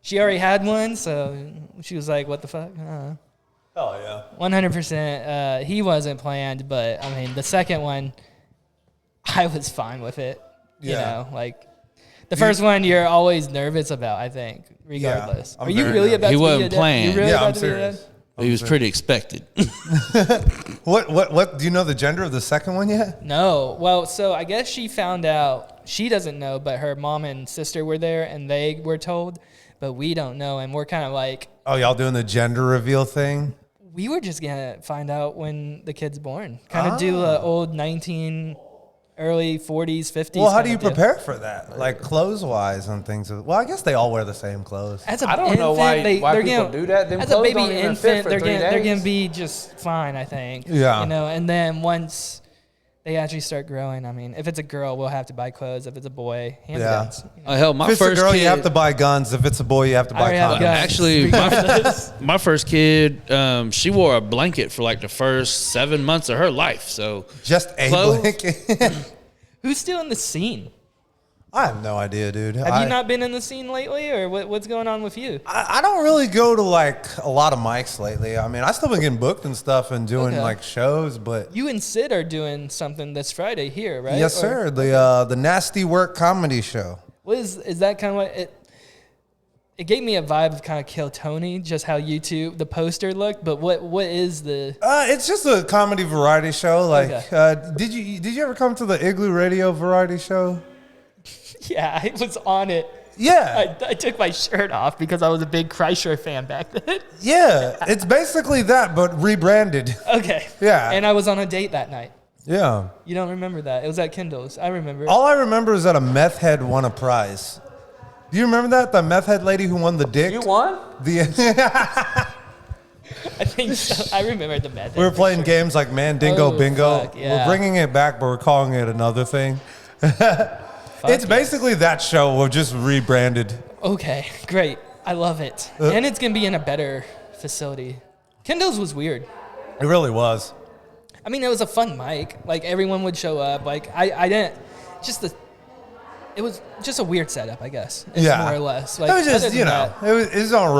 she already had one, so she was like, what the fuck? Oh, yeah. 100%. He wasn't planned, but I mean, the second one, I was fine with it. You Yeah. know, like the first one, you're always nervous about, I think, regardless. I'm Are you very really nervous. about He to wasn't be a dad? planned. You really Yeah, about I'm to be a serious. dad? He was pretty expected. What, do you know the gender of the second one yet? No. Well, so I guess she found out, she doesn't know, but her mom and sister were there and they were told, but we don't know. And we're kind of like, Oh, y'all doing the gender reveal thing? we were just going to find out when the kid's born. Kind of do a old early 40s, 50s. Well, how do kinda you deal. prepare for that? Like clothes-wise and things. Well, I guess they all wear the same clothes. As a I don't know why they're people gonna- do that. Them As a clothes baby don't even fit infant, for they're 3 gonna days. be just fine, I think. Yeah. You know, and then once they actually start growing, I mean, if it's a girl, we'll have to buy clothes. If it's a boy, handguns. You know. Hell, my If it's a first girl, kid, you have to buy guns. If it's a boy, you have to I buy already have condoms. guns. Actually, regardless. my first kid, she wore a blanket for like the first 7 months of her life. So Just a Clothes? blanket. Who's still in the scene? I have no idea, dude. Have you not been in the scene lately, or what's going on with you? I don't really go to like a lot of mics lately. I mean, I still been getting booked and stuff and doing like shows, but you and Sid are doing something this Friday here, right? yes, sir. The Nasty Work comedy show. What is that kind of what it? It gave me a vibe of kind of Kill Tony, just how the poster looked. But what is the? It's just a comedy variety show. Like, did you ever come to the Igloo Radio variety show? Yeah, I was on it. Yeah. I took my shirt off because I was a big Kreischer fan back then. Yeah, it's basically that, but rebranded. Okay. Yeah. And I was on a date that night. Yeah. You don't remember that? It was at Kindle's. I remember. All I remember is that a meth head won a prize. Do you remember that? The meth head lady who won the dick? You won? I think so. I remember the method. We were playing games like Mandingo Bingo. Fuck, yeah. We're bringing it back, but we're calling it another thing. It's basically that show. We're just rebranded. Okay, great. I love it. And it's going to be in a better facility. Kindle's was weird. It really was. I mean, it was a fun mic. Like, everyone would show up. Like, I didn't, it was just a weird setup, I guess. More or less. Like, it was just, it was on a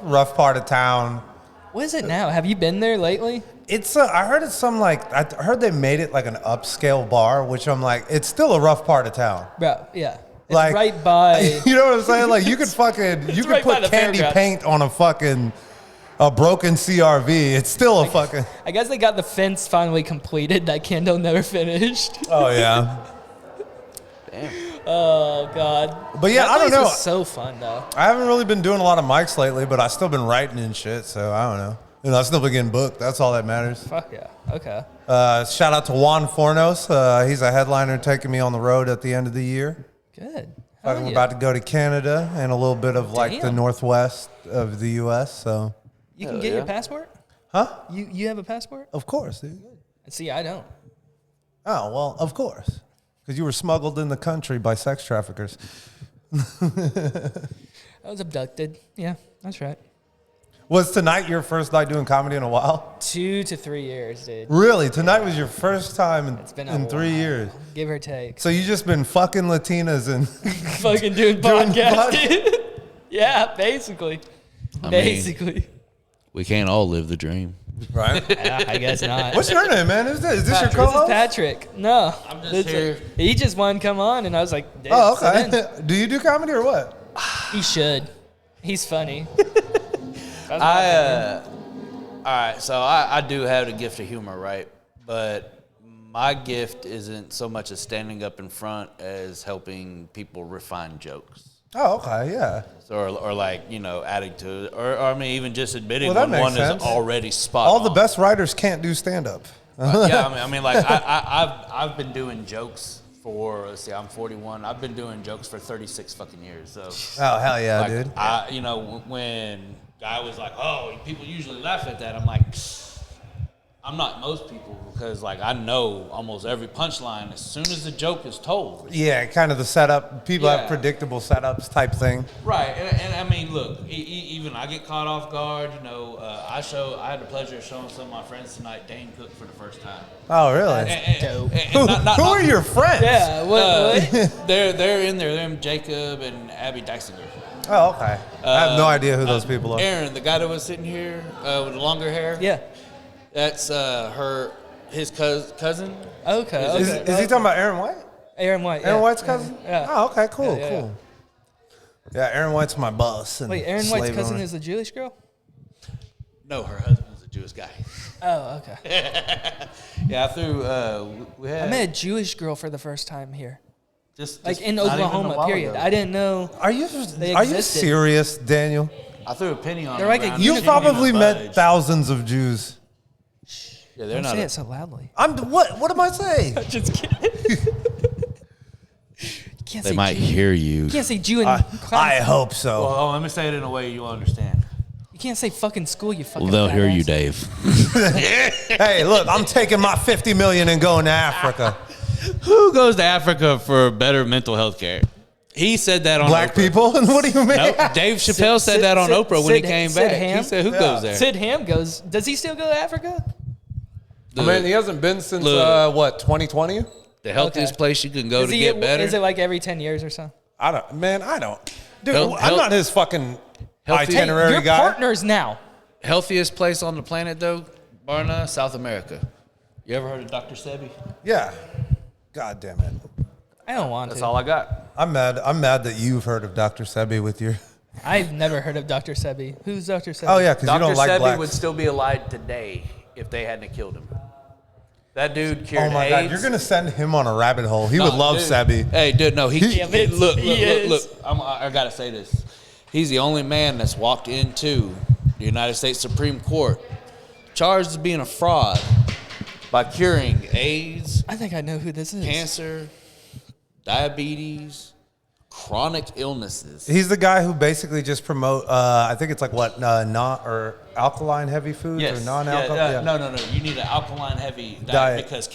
rough part of town. What is it now? Have you been there lately? I heard it's I heard they made it like an upscale bar, which I'm like, it's still a rough part of town. Bro, yeah. It's like, right by. You know what I'm saying? Like, you could right put candy paint on a broken CRV. It's still a fucking. I guess they got the fence finally completed that Kendall never finished. Oh, yeah. Damn. Oh, God. But yeah, that I don't know. Was so fun, though. I haven't really been doing a lot of mics lately, but I've still been writing and shit, so I don't know. I've still been getting booked. That's all that matters. Fuck yeah. Okay. Shout out to Juan Fornos. He's a headliner taking me on the road at the end of the year. Good. I'm about to go to Canada and a little bit of like the northwest of the U.S., so. You can get your passport? Huh? You have a passport? Of course, dude. See, I don't. Oh, well, of course. Because you were smuggled in the country by sex traffickers. I was abducted. Yeah, that's right. Was tonight your first night doing comedy in a while? 2 to 3 years, dude. Really? Tonight was your first time in 3 while. years? Give or take. So you just been fucking Latinas and... fucking doing podcasts. Yeah, basically. I basically. Mean, we can't all live the dream. Right? I guess not. What's your name, man? Is this your co-host? This is Patrick. No. I'm just here. He just wanted to come on, and I was like, oh, okay. Do you do comedy or what? He should. He's funny. All right, so I do have the gift of humor, right? But my gift isn't so much as standing up in front as helping people refine jokes. Oh, okay, yeah. Or like, adding to it. Or I mean, even just admitting when one sense. is already spot All on. the best writers can't do stand-up. Yeah, I mean, like, I've been doing jokes for, let's see, I'm 41. I've been doing jokes for 36 fucking years. So. Oh, hell yeah, like, dude. When guy was like, oh, people usually laugh at that, I'm like, I'm not most people because, like, I know almost every punchline as soon as the joke is told. Yeah, kind of the setup. People have predictable setups type thing. Right, and I mean, look, even I get caught off guard. I had the pleasure of showing some of my friends tonight Dane Cook for the first time. Oh, really? Who are your friends? Yeah, what? They're in there. They're Jacob and Abby Dysinger. Oh, okay. I have no idea who those people are. Aaron, the guy that was sitting here with the longer hair. Yeah. That's his cousin. Okay. Is he talking about Aaron White? Aaron White. Aaron White's cousin? Yeah. Oh, okay, cool, Yeah. cool. Yeah, Aaron White's my boss. Wait, Aaron White's cousin is a Jewish girl? No, her husband's a Jewish guy. Oh, okay. Yeah, I threw. I met a Jewish girl for the first time here. Just like in not even a Oklahoma, while period. ago. I didn't know. Are you serious, Daniel? I threw a penny on. They're like a You've probably met thousands of Jews. Yeah, they're Don't not. say it so loudly. What am I saying? Just kidding. They might hear you. You can't say Jew in class. I hope so. Well, let me say it in a way you understand. You can't say fucking school, you fucking They'll fat hear you, ass. Dave. Hey, look, I'm taking my $50 million and going to Africa. Who goes to Africa for better mental health care? He said that on Black Oprah. people? What do you mean? Nope. Dave Chappelle said that on Oprah when he came Sid back. Ham? He said, "Who goes there?" Sid Ham goes. Does he still go to Africa? I mean, he hasn't been since, Look. 2020? The healthiest place you can go to get better. Is it like every 10 years or so? I don't. Dude, Health- I'm not his fucking Healthy- itinerary You're guy. partners now. Healthiest place on the planet, though, bar none, South America. You ever heard of Dr. Sebi? Yeah. God damn it. I don't want That's to. all I got. I'm mad that you've heard of Dr. Sebi with your. I've never heard of Dr. Sebi. Who's Dr. Sebi? Oh yeah, because you Dr. don't like Sebi blacks. would still be alive today if they hadn't killed him. That dude cured Oh my AIDS. God, you're gonna send him on a rabbit hole. He would love dude. Sebi. Hey, dude, no, Damn it, look, he is. look. I gotta say this. He's the only man that's walked into the United States Supreme Court charged as being a fraud by curing AIDS, I think I know who this is. cancer, diabetes, chronic illnesses. He's the guy who basically just promote. I think it's like what not or alkaline heavy foods or non-alkaline. No. You need an alkaline heavy diet. Because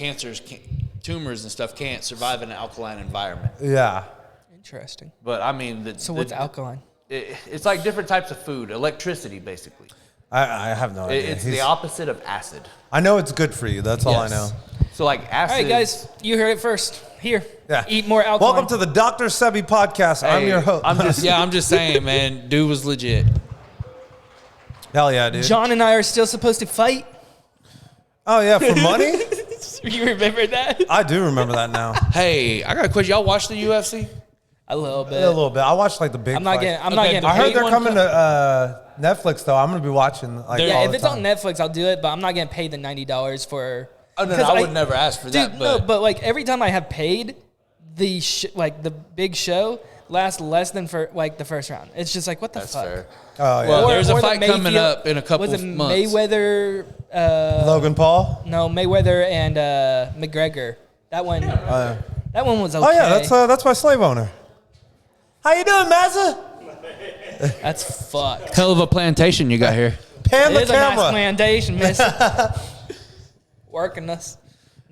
tumors and stuff can't survive in an alkaline environment. Yeah. Interesting. But I mean, So what's alkaline? It's like different types of food, electricity, basically. I have no idea. It's the opposite of acid. I know it's good for you. That's all I Yes. know. So like acid. All right, guys, you heard it first. Here, Yeah. eat more alkaline. Welcome to the Dr. Sebi podcast. I'm Hey, your host. I'm just saying, man. Dude was legit. Hell yeah, dude. John and I are still supposed to fight. Oh yeah, for money. You remember that? I do remember that now. Hey, I got a question. Y'all watch the UFC? A little bit. A little bit. I watched like the big. I'm not fights. getting. I'm not Okay, getting. I heard paid they're one coming for- to Netflix though. I'm gonna be watching. Like, Yeah, all if the it's time. on Netflix, I'll do it. But I'm not getting paid the $90 for. Oh no, 'cause I would never ask for Dude, that. no, But but like every time I have paid, like the big show lasts less than for like the first round. It's just like what the that's fuck. fair. Oh yeah. Well, there's a the fight coming Mayfield- up in a couple Was it months. Mayweather? Logan Paul. No, Mayweather and McGregor. That one. That one was okay. Oh yeah, that's my slave owner. How you doing, Mazza? That's fucked. Hell of a plantation you got here. Pan It the is a nice camera. plantation, miss. Working us.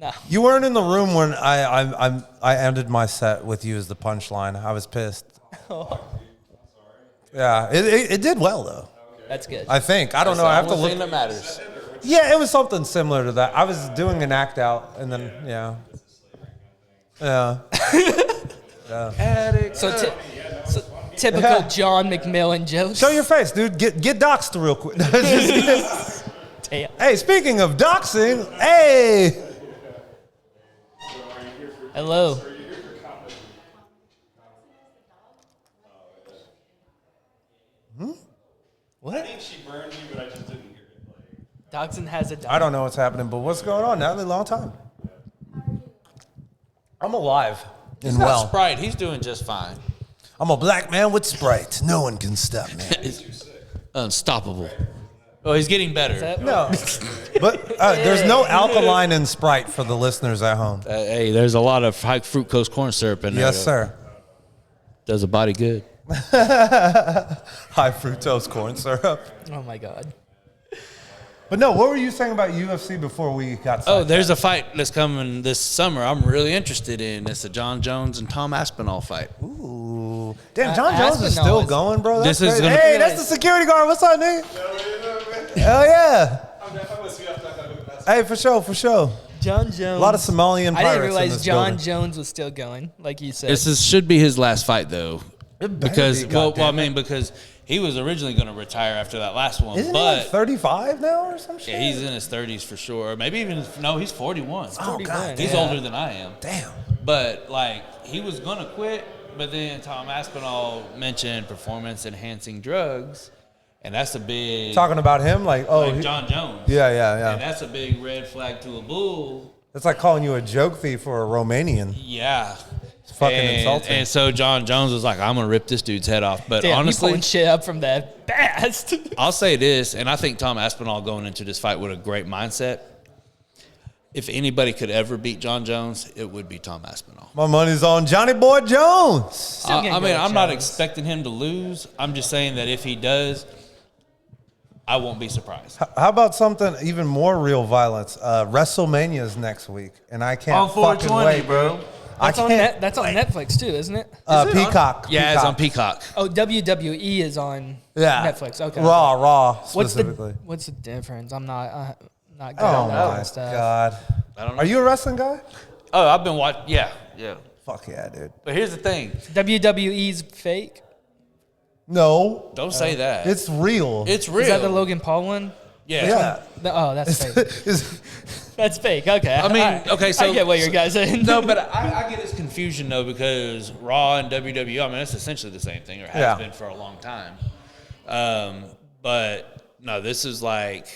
No. You weren't in the room when I ended my set with you as the punchline. I was pissed. Yeah, it did well though. That's good. I think. I don't know. I have to Only thing look. that matters. Yeah, it was something similar to that. I was doing an act out, and then yeah. So typical John McMillan jokes. Show your face, dude. Get doxed real quick. Damn. Hey, speaking of doxing, hey. Hello. What? She burned me, but I just didn't hear it. Dodson has a I don't know what's happening, but what's going on, Natalie? Long time. I'm alive and He's got well. Sprite. He's doing just fine. I'm a black man with Sprite. No one can stop me. Unstoppable. Oh, he's getting better. No, but there's no alkaline in Sprite for the listeners at home. Hey, there's a lot of high fructose corn syrup in there. Yes, sir. Does a body good. High fructose corn syrup. Oh my God. But no, what were you saying about UFC before we got Oh, sidetracked? there's a fight that's coming this summer I'm really interested in. It's the John Jones and Tom Aspinall fight. Ooh. Damn, John Jones is Aspinall still is- going, bro. That's This is crazy. gonna- Hey, that's the security guard. What's up, nigga? Hell yeah. Hey, for sure. John Jones. A lot of Somalian pirates I didn't in realize this John building. Jones was still going, like you said. Should be his last fight though, because be, well, I goddamn mean, because he was originally going to retire after that last one, Isn't he but like 35 now or some shit? yeah, he's in his 30s for sure. Maybe even no, he's 41. Oh, God. He's damn. older than I am. Damn. But like he was gonna quit, but then Tom Aspinall mentioned performance enhancing drugs, and that's a big Talking about him, like, oh, like John Jones. yeah. And that's a big red flag to a bull. It's like calling you a joke thief or a Romanian. Yeah. It's fucking insulting. And so John Jones was like, I'm gonna rip this dude's head off. But Damn, you honestly, pulling shit up from that fast. I'll say this, and I think Tom Aspinall going into this fight with a great mindset. If anybody could ever beat John Jones, it would be Tom Aspinall. My money's on Johnny Boy Jones. Still I gonna mean, go with I'm not Jones. expecting him to lose. I'm just saying that if he does, I won't be surprised. How about something even more real violence? WrestleMania's next week, and I can't fucking wait, bro. That's I on, can't. that's on Netflix too, isn't it? Peacock. Yeah, it's on Peacock. Oh, WWE is on Yeah. Netflix. Okay. Raw What's specifically. what's the difference? I'm not good Oh at that kind my of stuff. god. I don't know. Are you a wrestling guy? Oh, I've been watching. Yeah. Fuck yeah, dude. But here's the thing. WWE's fake. No, Don't say that. it's real. It's real. Is that the Logan Paul one? Yeah. Oh, that's fake. It's- That's fake. Okay. I mean, All right. okay, so I get what your guys saying. No, but I get this confusion though because Raw and WWE, I mean, it's essentially the same thing, or has Yeah. been for a long time. But no, this is like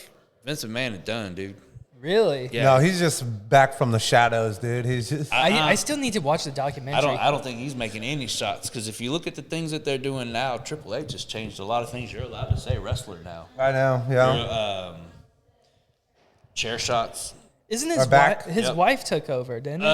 Vince McMahon is done, dude. Really? Yeah. No, he's just back from the shadows, dude. He's just. I still need to watch the documentary. I don't think he's making any shots because if you look at the things that they're doing now, Triple H has changed a lot of things. You're allowed to say wrestler now. I know. Yeah. Chair shots. Isn't Our back? his Yep. wife took over, didn't he?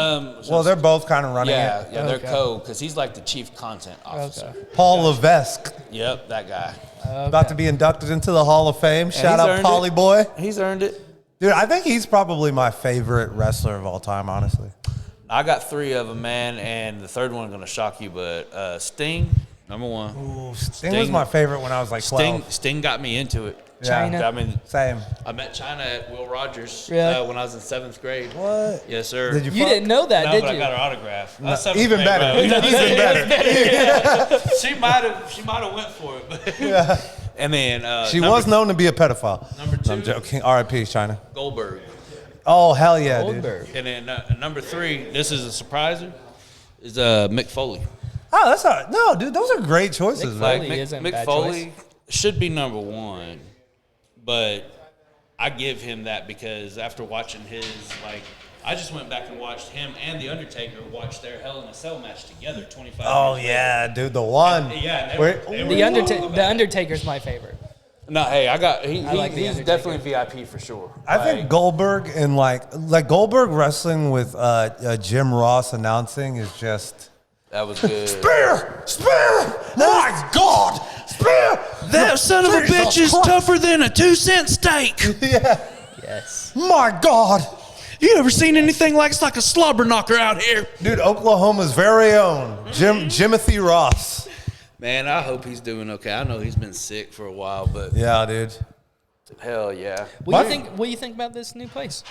Well, they're both kind of running Yeah, it. they're Okay. because he's like the chief content officer. Okay. Paul Levesque Yep, that guy. about to be inducted into the Hall of Fame. Shout he's out earned Paulie it. Boy. He's earned it. Dude, I think he's probably my favorite wrestler of all time, honestly. I got 3 of them, man, and the third one going to shock you, but Sting, number 1. Ooh, Sting was my favorite when I was like 12. Sting got me into it. China. Yeah. I mean, Same. I met China at Will Rogers Really? when I was in 7th grade. What? Yes, sir. Did you You fuck? didn't know that, No, did but you? I got her autograph. Even better. Even better. She might have went for it. But And then She was known to be a pedophile. Number No, I'm 2, joking. R.I.P. China. Goldberg. Oh, hell yeah, dude. Goldberg. And then number 3, this is a surpriser, is Mick Foley. Oh, that's not. No, dude, those are great choices, Mick man. Foley isn't a Mick bad Foley should be number 1, but I give him that because after watching his, like, I just went back and watched him and The Undertaker watch their Hell in a Cell match together 25 Oh, years yeah, dude, the one. Yeah, and they Where- were- they were- The Undertaker's my favorite. No, hey, I like The he's Undertaker. definitely VIP for sure. I think Goldberg and like Goldberg wrestling with Jim Ross announcing is just. That was good. Spear! My God! Spear! That son of a bitch is tougher than a 2-cent steak. Yeah. Yes. My God. You ever seen anything like it's like a slobber knocker out here? Dude, Oklahoma's very own Jimothy Ross. Man, I hope he's doing okay. I know he's been sick for a while, but Yeah, dude. hell yeah. What do you think about this new place?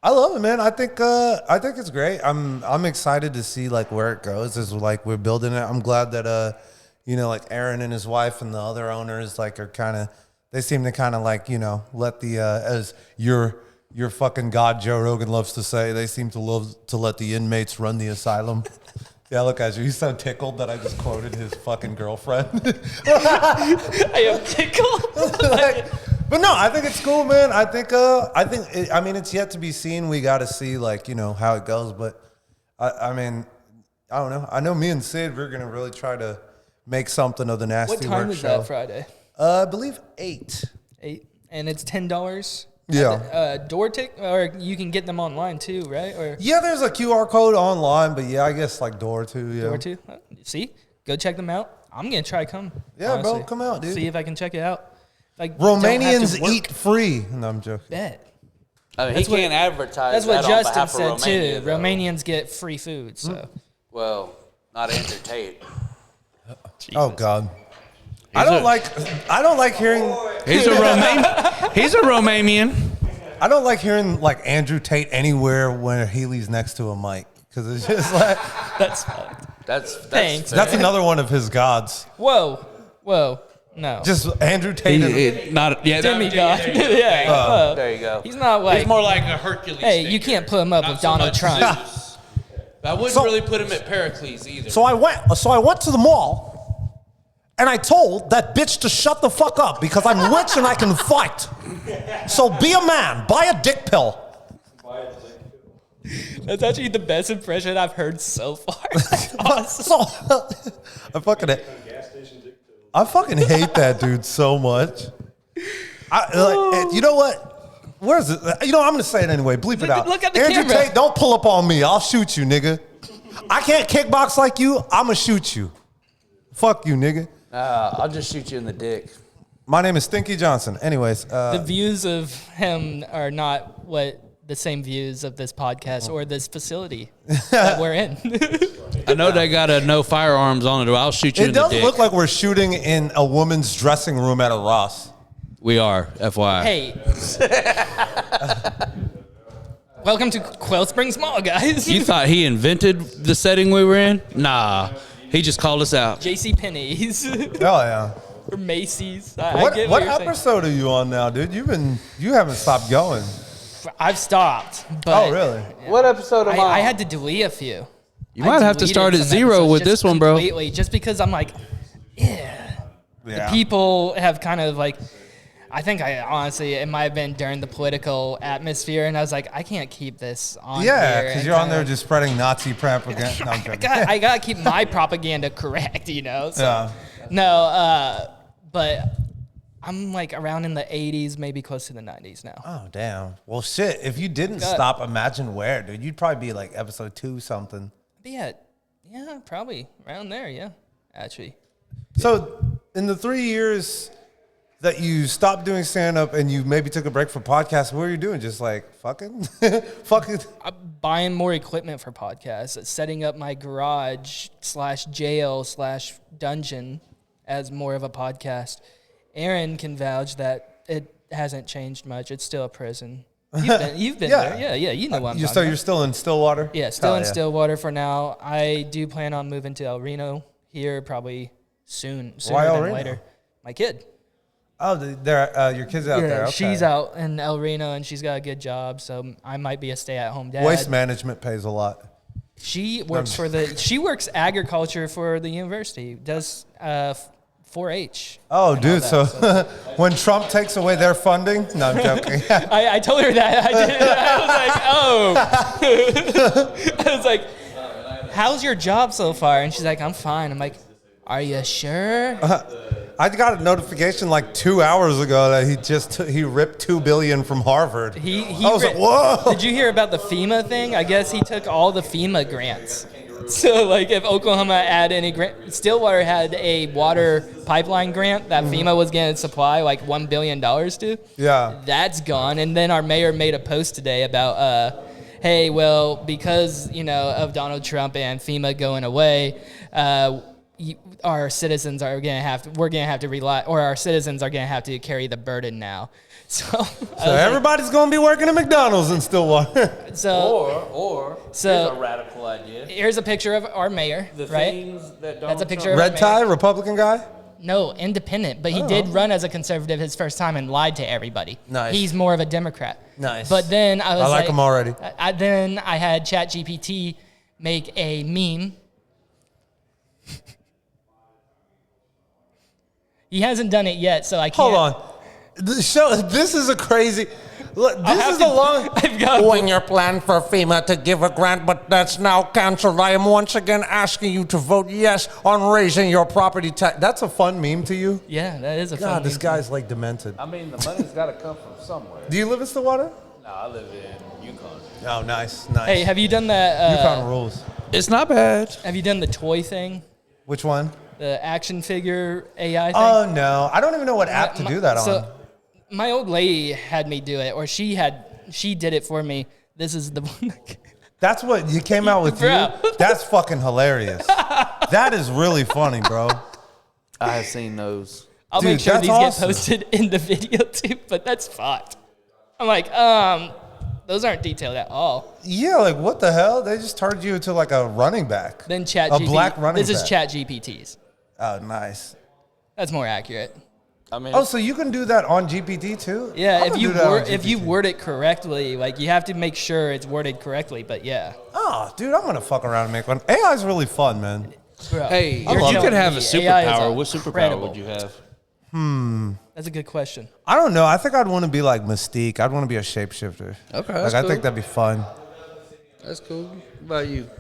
I love it, man. I think it's great. I'm excited to see like where it goes. As like we're building it. I'm glad that like Aaron and his wife and the other owners like are kind of. They seem to kind of like let the as your fucking God Joe Rogan loves to say. They seem to love to let the inmates run the asylum. Yeah, look at you. He's so tickled that I just quoted his fucking girlfriend. I am tickled. But no, I think it's cool, man. I think it's yet to be seen. We got to see like how it goes. But I mean, I don't know. I know me and Sid, we're gonna really try to make something of the Nasty What time Work is show. that Friday? I believe 8. 8, and it's $10. Yeah. Door tick, or you can get them online too, right? Or Yeah, there's a QR code online, but yeah, I guess like door too. Yeah. door too. See, go check them out. I'm gonna try come. Yeah, bro, come out, dude. See if I can check it out. Like don't have to Romanians work. eat free. No, I'm joking. Bet. I mean, That's he what- can't advertise. That's what that on Justin behalf said of Romania, too. though. Romanians get free food. So Well, not Andrew Tate. Oh God. I don't like hearing. He's a Romanian. I don't like hearing like Andrew Tate anywhere when Heley's next to a mic because it's just like that's fucked. That's Thanks. that's another one of his gods. Whoa, no. Just Andrew Tate. Demigod. Yeah. There you go. He's not like. He's more like a Hercules. Hey, you figure. can't put him up Not with so Donald much Trump. Zeus. I wouldn't So- really put him at Pericles either. So I went to the mall and I told that bitch to shut the fuck up because I'm rich and I can fight. So be a man, buy a dick pill. That's actually the best impression I've heard so far. So I fucking hate that dude so much. You know what? Where is it? I'm gonna say it anyway. Bleep it out. Look at the Andrew camera. Tate, don't pull up on me. I'll shoot you, nigga. I can't kickbox like you. I'ma shoot you. Fuck you, nigga. I'll just shoot you in the dick. My name is Stinky Johnson. Anyways, The views of him are not the same views of this podcast or this facility that we're in. I know they got a no firearms on it. I'll shoot you it in the does dick. look like we're shooting in a woman's dressing room at a Ross. We are, FYI. Hey, Welcome to Quail Springs Mall, guys. You thought he invented the setting we were in? Nah, he just called us out. J.C. Penney's. Oh yeah. Or Macy's. What you're saying. episode are you on now, dude? You haven't stopped going. I've stopped. But Oh really? What episode am I had to delete a few. You might have to start at 0 with this one, bro. Completely, just because I'm like, yeah. Yeah. The people have kind of like, I think honestly, it might have been during the political atmosphere, and I was like, I can't keep this on Yeah, here. because and you're on kinda- there just spreading Nazi propaganda. No, I'm joking. I gotta keep my propaganda correct, you know? So, Yeah. No, but I'm like around in the 80s, maybe close to the 90s now. Oh damn. Well, shit. If you didn't stop, imagine where, dude. You'd probably be like episode 2 something. But yeah, probably around there, yeah, actually. So, in the 3 years that you stopped doing stand up and you maybe took a break for podcasts, what were you doing? Just like fucking, fucking. I'm buying more equipment for podcasts, setting up my garage / jail / dungeon as more of a podcast. Aaron can vouch that it hasn't changed much. It's still a prison. You've been Yeah. there. Yeah, you know what I'm talking So about. you're still in Stillwater? Yeah, still Hell in yeah. Stillwater for now. I do plan on moving to El Reno here probably sooner Why El than Reno? later. My kid. Oh, your kid's out there. Okay. She's out in El Reno and she's got a good job, so I might be a stay-at-home dad. Waste management pays a lot. She works she works agriculture for the university. Does 4-H. Oh, and dude. all So that, when Trump takes away their funding, no, I'm joking. I told her that. I was like, oh. I was like, how's your job so far? And she's like, I'm fine. I'm like, are you sure? I got a notification like 2 hours ago that he ripped $2 billion from Harvard. I was like, whoa. Did you hear about the FEMA thing? I guess he took all the FEMA grants. So, like, if Oklahoma had any grant, Stillwater had a water pipeline grant that FEMA was going to supply like $1 billion to. Yeah. That's gone. And then our mayor made a post today about, hey, well, because, of Donald Trump and FEMA going away, our citizens are going to have to rely, or our citizens are going to have to carry the burden now. So everybody's going to be working at McDonald's in Stillwater. Or So- here's a radical idea. Here's a picture of our mayor, The right? things that That's Donald a picture Trump- of our Red tie, mayor. Republican guy? No, independent, but he did run as a conservative his first time and lied to everybody. Nice. He's more of a Democrat. Nice. But then I was I like him already. Then I had ChatGPT make a meme. He hasn't done it yet, so I can't. Hold on. This is a crazy. Look, this have is to- a long. I've got- When your plan for FEMA to give a grant, but that's now canceled, I am once again asking you to vote yes on raising your property tax. That's a fun meme to you. Yeah, that is a fun God, this meme. guy's like demented. I mean, the money's got to come from somewhere. Do you live in Stillwater? No, I live in Yukon. Oh, nice. Hey, have you done that? Yukon rules. It's not bad. Have you done the toy thing? Which one? The action figure AI thing? Oh no, I don't even know what app to do that on. My old lady had me do it, or she did it for me. This is the one. That's what you came out with. Bro. You. That's fucking hilarious. That is really funny, bro. I have seen those. I'll Dude, make sure that's these awesome. get posted in the video too, but that's fucked. I'm like, those aren't detailed at all. Yeah, like what the hell? They just turned you into like a running back. Then Chat A black running This is back. Chat GPTs. Oh, nice. That's more accurate. I mean, Oh, so you can do that on GPT too? Yeah, I'm if gonna you do that on if you GPT. word it correctly, like you have to make sure it's worded correctly. But yeah, Oh, dude, I'm gonna fuck around and make one. AI is really fun, man. bro, Hey, you're if you telling could have me a AI is superpower, what superpower incredible. would you have? That's a good question. I don't know. I think I'd want to be like Mystique. I'd want to be a shapeshifter. Okay, Like that's I cool. think that'd be fun. That's cool. What about you?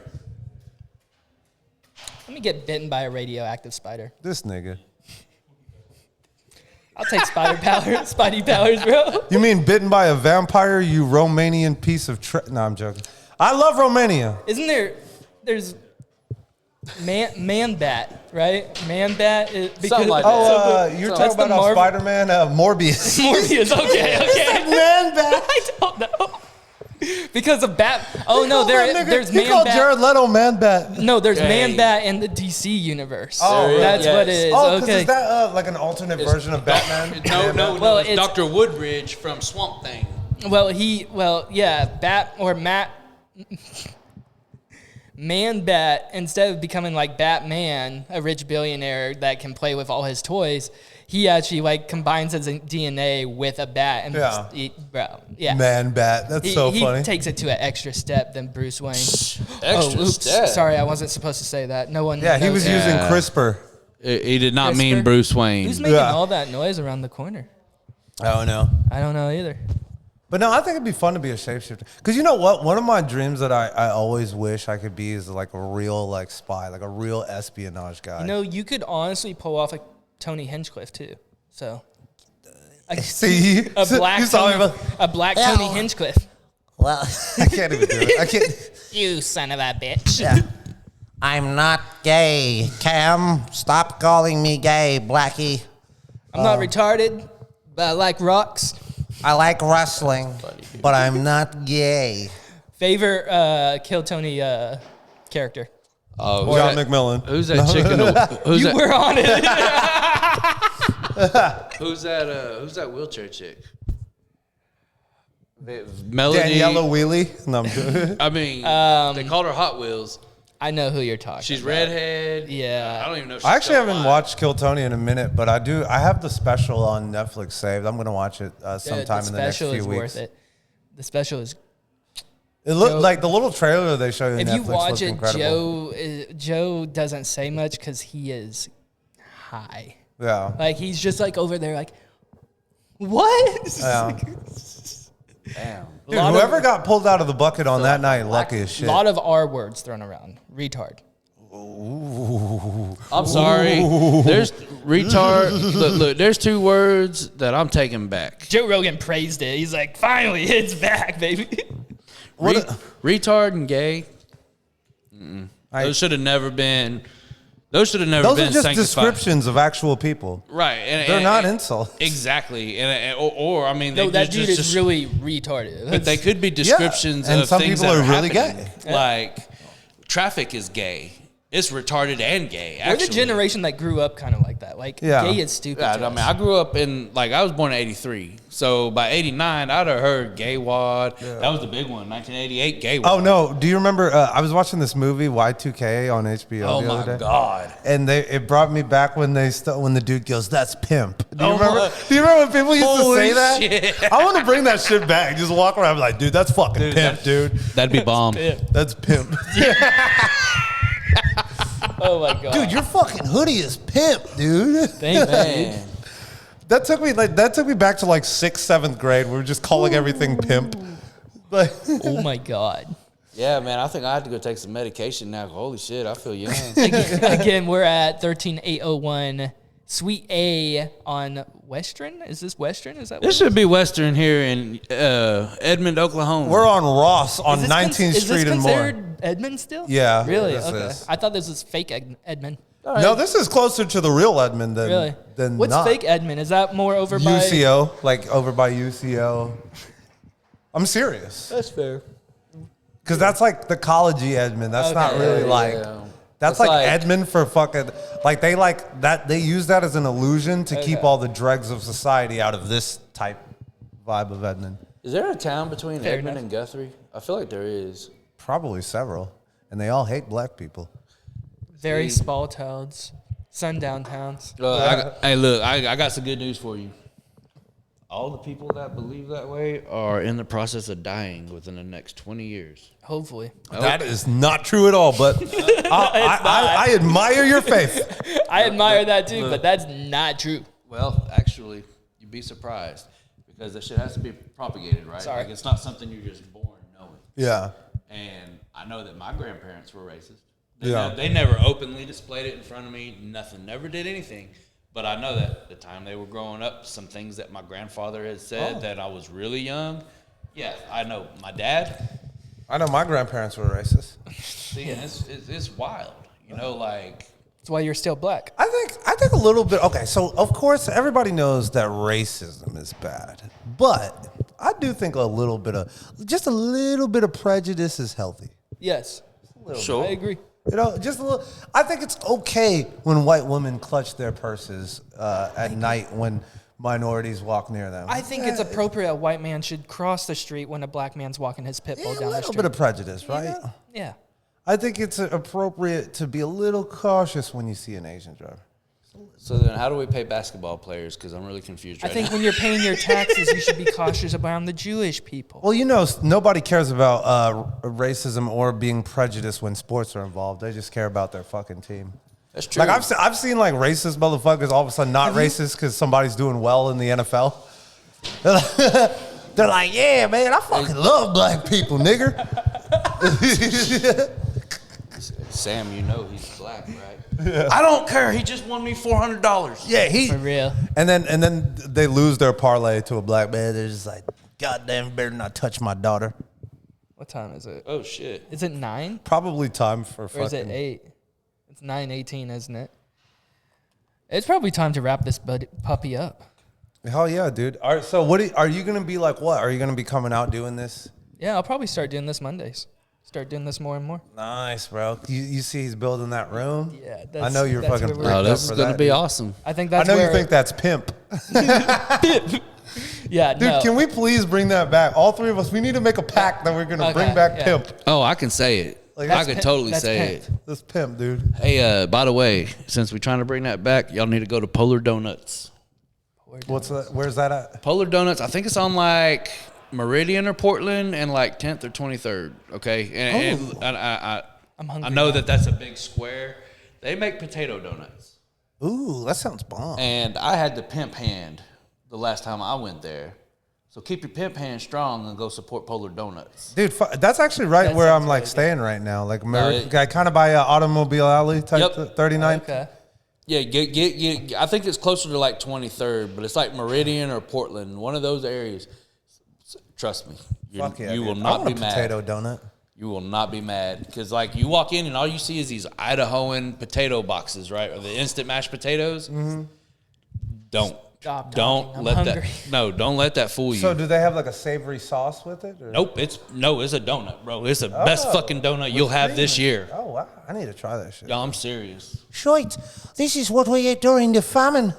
Let me get bitten by a radioactive spider. This nigga. I'll take Spidey powers, bro. You mean bitten by a vampire, you Romanian piece of No, I'm joking. I love Romania. Isn't there's man bat, right? Man bat is because Something like that. Oh, you're That's talking the about Marvel- Spider-Man Morbius. Morbius. Okay. Man bat. I don't know. Because of Bat. Oh no, there's He Man called Bat. Jared Leto Man Bat. No, there's Hey. Man Bat in the DC universe. Oh, really? That's what it is. Oh, because okay. is that like an alternate version of Batman? No, Well, it's it's- Dr. Woodbridge from Swamp Thing. Man Bat, instead of becoming like Batman, a rich billionaire that can play with all his toys, he actually like combines his DNA with a bat and Man Bat. That's so funny. He takes it to an extra step than Bruce Wayne. Extra step. Sorry, I wasn't supposed to say that. No one. Yeah, he was using CRISPR. He did not mean Bruce Wayne. Who's making all that noise around the corner? I don't know. I don't know either. But no, I think it'd be fun to be a shapeshifter. Because you know what? One of my dreams that I always wish I could be is like a real like spy, like a real espionage guy. You know, you could honestly pull off a Tony Hinchcliffe too. So, see, a black Tony Hinchcliffe. Well, I can't even do it. I can't. You son of a bitch. yeah. I'm not gay. Cam, stop calling me gay, Blackie. I'm not retarded, but I like rocks. I like wrestling, but I'm not gay. Favorite Kill Tony character? Oh, John McMillan. Who's that chicken? Who's that? We're on it. Who's that wheelchair chick? Melody. Daniela Wheely. No, I'm good. I mean, they called her Hot Wheels. I know who you're talking She's about. redhead. Yeah. I don't even know if she's I actually still haven't alive. watched Kill Tony in a minute, but I do. I have the special on Netflix saved. I'm going to watch it sometime in the next few The special is weeks. worth it. The special is. It looked like the little trailer they show you. If Netflix you watch looked it, incredible. Joe doesn't say much because he is high. Yeah. Like he's just like over there, like, what? Yeah. Damn. Dude, whoever got pulled out of the bucket on that night, lucky as shit. A lot of R words thrown around. Retard. I'm sorry. There's retard. Look, there's two words that I'm taking back. Joe Rogan praised it. He's like, finally, it's back, baby. Retard and gay. Those should have never been. Those should have never Those been are just sanctified. descriptions of actual people. Right. And, They're not insults. Exactly. Or I mean, No, they that dude is really retarded. But they could be descriptions and of some things people that are really happening. gay. Like traffic is gay. It's retarded and gay. We're Actually. the generation that grew up kind of like that. Like, gay is stupid. Yeah, to I mean, us. I grew up in, like, I was born in 83. So by 89, I'd have heard gay wad. That was the big one, 1988 gay wad. Oh, no. Do you remember? I was watching this movie, Y2K, on HBO Oh, the other my day. God. And it brought me back when when the dude goes, "That's pimp." Do you remember? Do you remember when people used to say that? Shit. I want to bring that shit back. Just walk around and be like, dude, that's fucking pimp, dude. That'd be bomb. That's pimp. Oh, my God. Dude, your fucking hoodie is pimp, dude. Thanks, Man. That took me back to like 6th, 7th grade. We were just calling everything pimp. Like, Oh, my God. Yeah, man, I think I have to go take some medication now. Holy shit, I feel young. Again, we're at 13801 Suite A on Western. Is this Western? Is that This should be Western here in Edmond, Oklahoma. we're on Ross on Is this 19th is Street this and more. considered Edmond still? Yeah, Really? this Okay. is. I thought this was fake Edmond. No, this is closer to the real Edmond than Really? than What's not. fake Edmond? Is that more over by UCO, like over by UCO. I'm serious. That's fair. Because that's like the college-y Edmond. That's not Okay. really Yeah, like. yeah. That's It's like, like- Edmond for fucking. Like they like that. They use that as an illusion to keep all the dregs of society out of this type vibe of Edmond. Is there a town between Fair Edmond enough. and Guthrie? I feel like there is. Probably several, and they all hate black people. Very small towns, sundown towns. Hey, look, I got some good news for you. All the people that believe that way are in the process of dying within the next 20 years. Hopefully. That is not true at all. But I admire your faith. I admire that too, but that's not true. Well, actually, you'd be surprised because that shit has to be propagated, right? Sorry. Like it's not something you're just born knowing. Yeah. And I know that my grandparents were racist. Yeah. They never openly displayed it in front of me. Nothing. Never did anything. But I know that the time they were growing up, some things that my grandfather had said that I was really young. Yeah, I know. My dad. I know my grandparents were racist. See, and it's wild. You know, like. That's why you're still black. I think a little bit. Okay, so of course everybody knows that racism is bad, but I do think a little bit of prejudice is healthy. Yes. Sure. I agree. You know, just a little. I think it's okay when white women clutch their purses at night when minorities walk near them. I think it's appropriate a white man should cross the street when a black man's walking his pit bull a down the little street. bit of prejudice, right? Yeah. I think it's appropriate to be a little cautious when you see an Asian driver. So then, how do we pay basketball players? Because I'm really confused I right think now. when you're paying your taxes, you should be cautious around the Jewish people. Well, nobody cares about racism or being prejudiced when sports are involved. They just care about their fucking team. That's true. Like I've seen like racist motherfuckers all of a sudden not racist because somebody's doing well in the NFL. They're like, yeah, man, I fucking love black people, nigger. Sam, you know he's black, right? Yeah. I don't care. He just won me $400. Yeah, For real. And then they lose their parlay to a black man. They're just like, goddamn, you better not touch my daughter. What time is it? Oh shit! Is it 9? Probably time for fucking. Or is it 8? It's 9:18, isn't it? It's probably time to wrap this puppy up. Hell yeah, dude. All right, so are you gonna be like? What are you gonna be coming out doing this? Yeah, I'll probably start doing this Mondays. Start doing this more and more. Nice, bro. You see, he's building that room. Yeah, I know you're that's fucking. where we're- Oh, this is gonna be dude. awesome. I think I that's know where you think that's pimp, Yeah, dude. no. Can we please bring that back? All three of us. We need to make a pact that we're gonna Okay, bring back yeah. pimp. Oh, I can say it. Like, I that's could pimp- totally that's say pimp. it. This pimp, dude. Hey, by the way, since we're trying to bring that back, y'all need to go to Polar Donuts. What's that? Where's that at? Polar Donuts, I think it's on like Meridian or Portland and like 10th or 23rd. Okay, and I'm hungry. I know now. that's a big square. They make potato donuts, Ooh, that sounds bomb. and I had the pimp hand the last time I went there. So keep your pimp hand strong and go support Polar Donuts. Dude, that's actually right That where I'm sounds like really staying right now. Like, it- kind of by Automobile Alley type, Yep. 39. Okay. Yeah, get. I think it's closer to like 23rd, but it's like Meridian or Portland, one of those areas. Trust me, Fuck yeah, you dude. will I not want be a potato mad. donut. You will not be mad because like you walk in and all you see is these Idahoan potato boxes, right? Or the instant mashed potatoes. Mm-hmm. Don't. Stop Don't talking. I'm let hungry. that. No, don't let that fool you. So, do they have like a savory sauce with it? Or? Nope, it's a donut, bro. It's the best fucking donut you'll have this year. Oh wow, I need to try that shit. No, I'm serious. Shite, this is what we ate during the famine.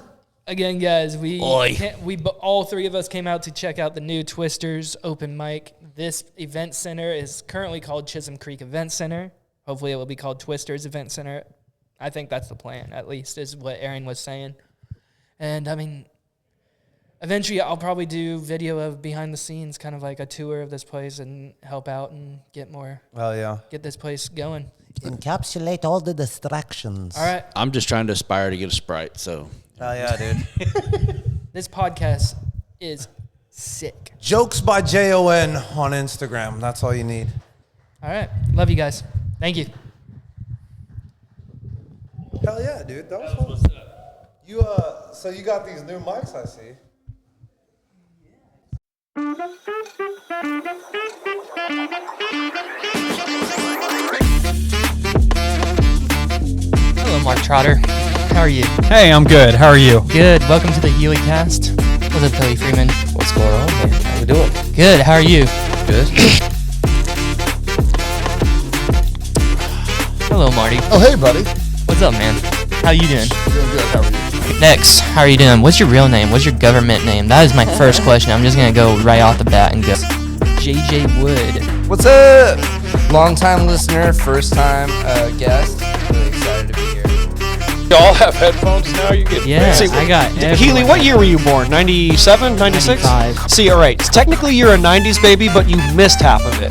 Again, guys, Oi. all three of us came out to check out the new Twisters open mic. This event center is currently called Chisholm Creek Event Center. Hopefully, it will be called Twisters Event Center. I think that's the plan, at least, is what Aaron was saying. And I mean, eventually, I'll probably do video of behind the scenes, kind of like a tour of this place, and help out and get this place going. Encapsulate all the distractions. All right, I'm just trying to aspire to get a Sprite, so. Hell yeah, dude. this podcast is sick. Jokes by JON on Instagram. That's all you need. All right, love you guys. Thank you. Hell yeah, dude. That was fun. You so you got these new mics, I see. Hello, Mark Trotter. How are you? Hey, I'm good. How are you? Good. Welcome to the Heley cast. What's up, Billy Freeman? What's going on, man? How you doing? Good. How are you? Good. Hello, Marty. Oh, hey, buddy. What's up, man? How you doing? Doing good. How are you? Next, how are you doing? What's your real name? What's your government name? That is my first question. I'm just gonna go right off the bat and go. JJ Wood. What's up? Long-time listener, first-time guest. Really excited to be here. You all have headphones now? You get Yeah, I got Heley, what year were you born? 97, 96? 95. See, all right. Technically, you're a 90s baby, but you missed half of it.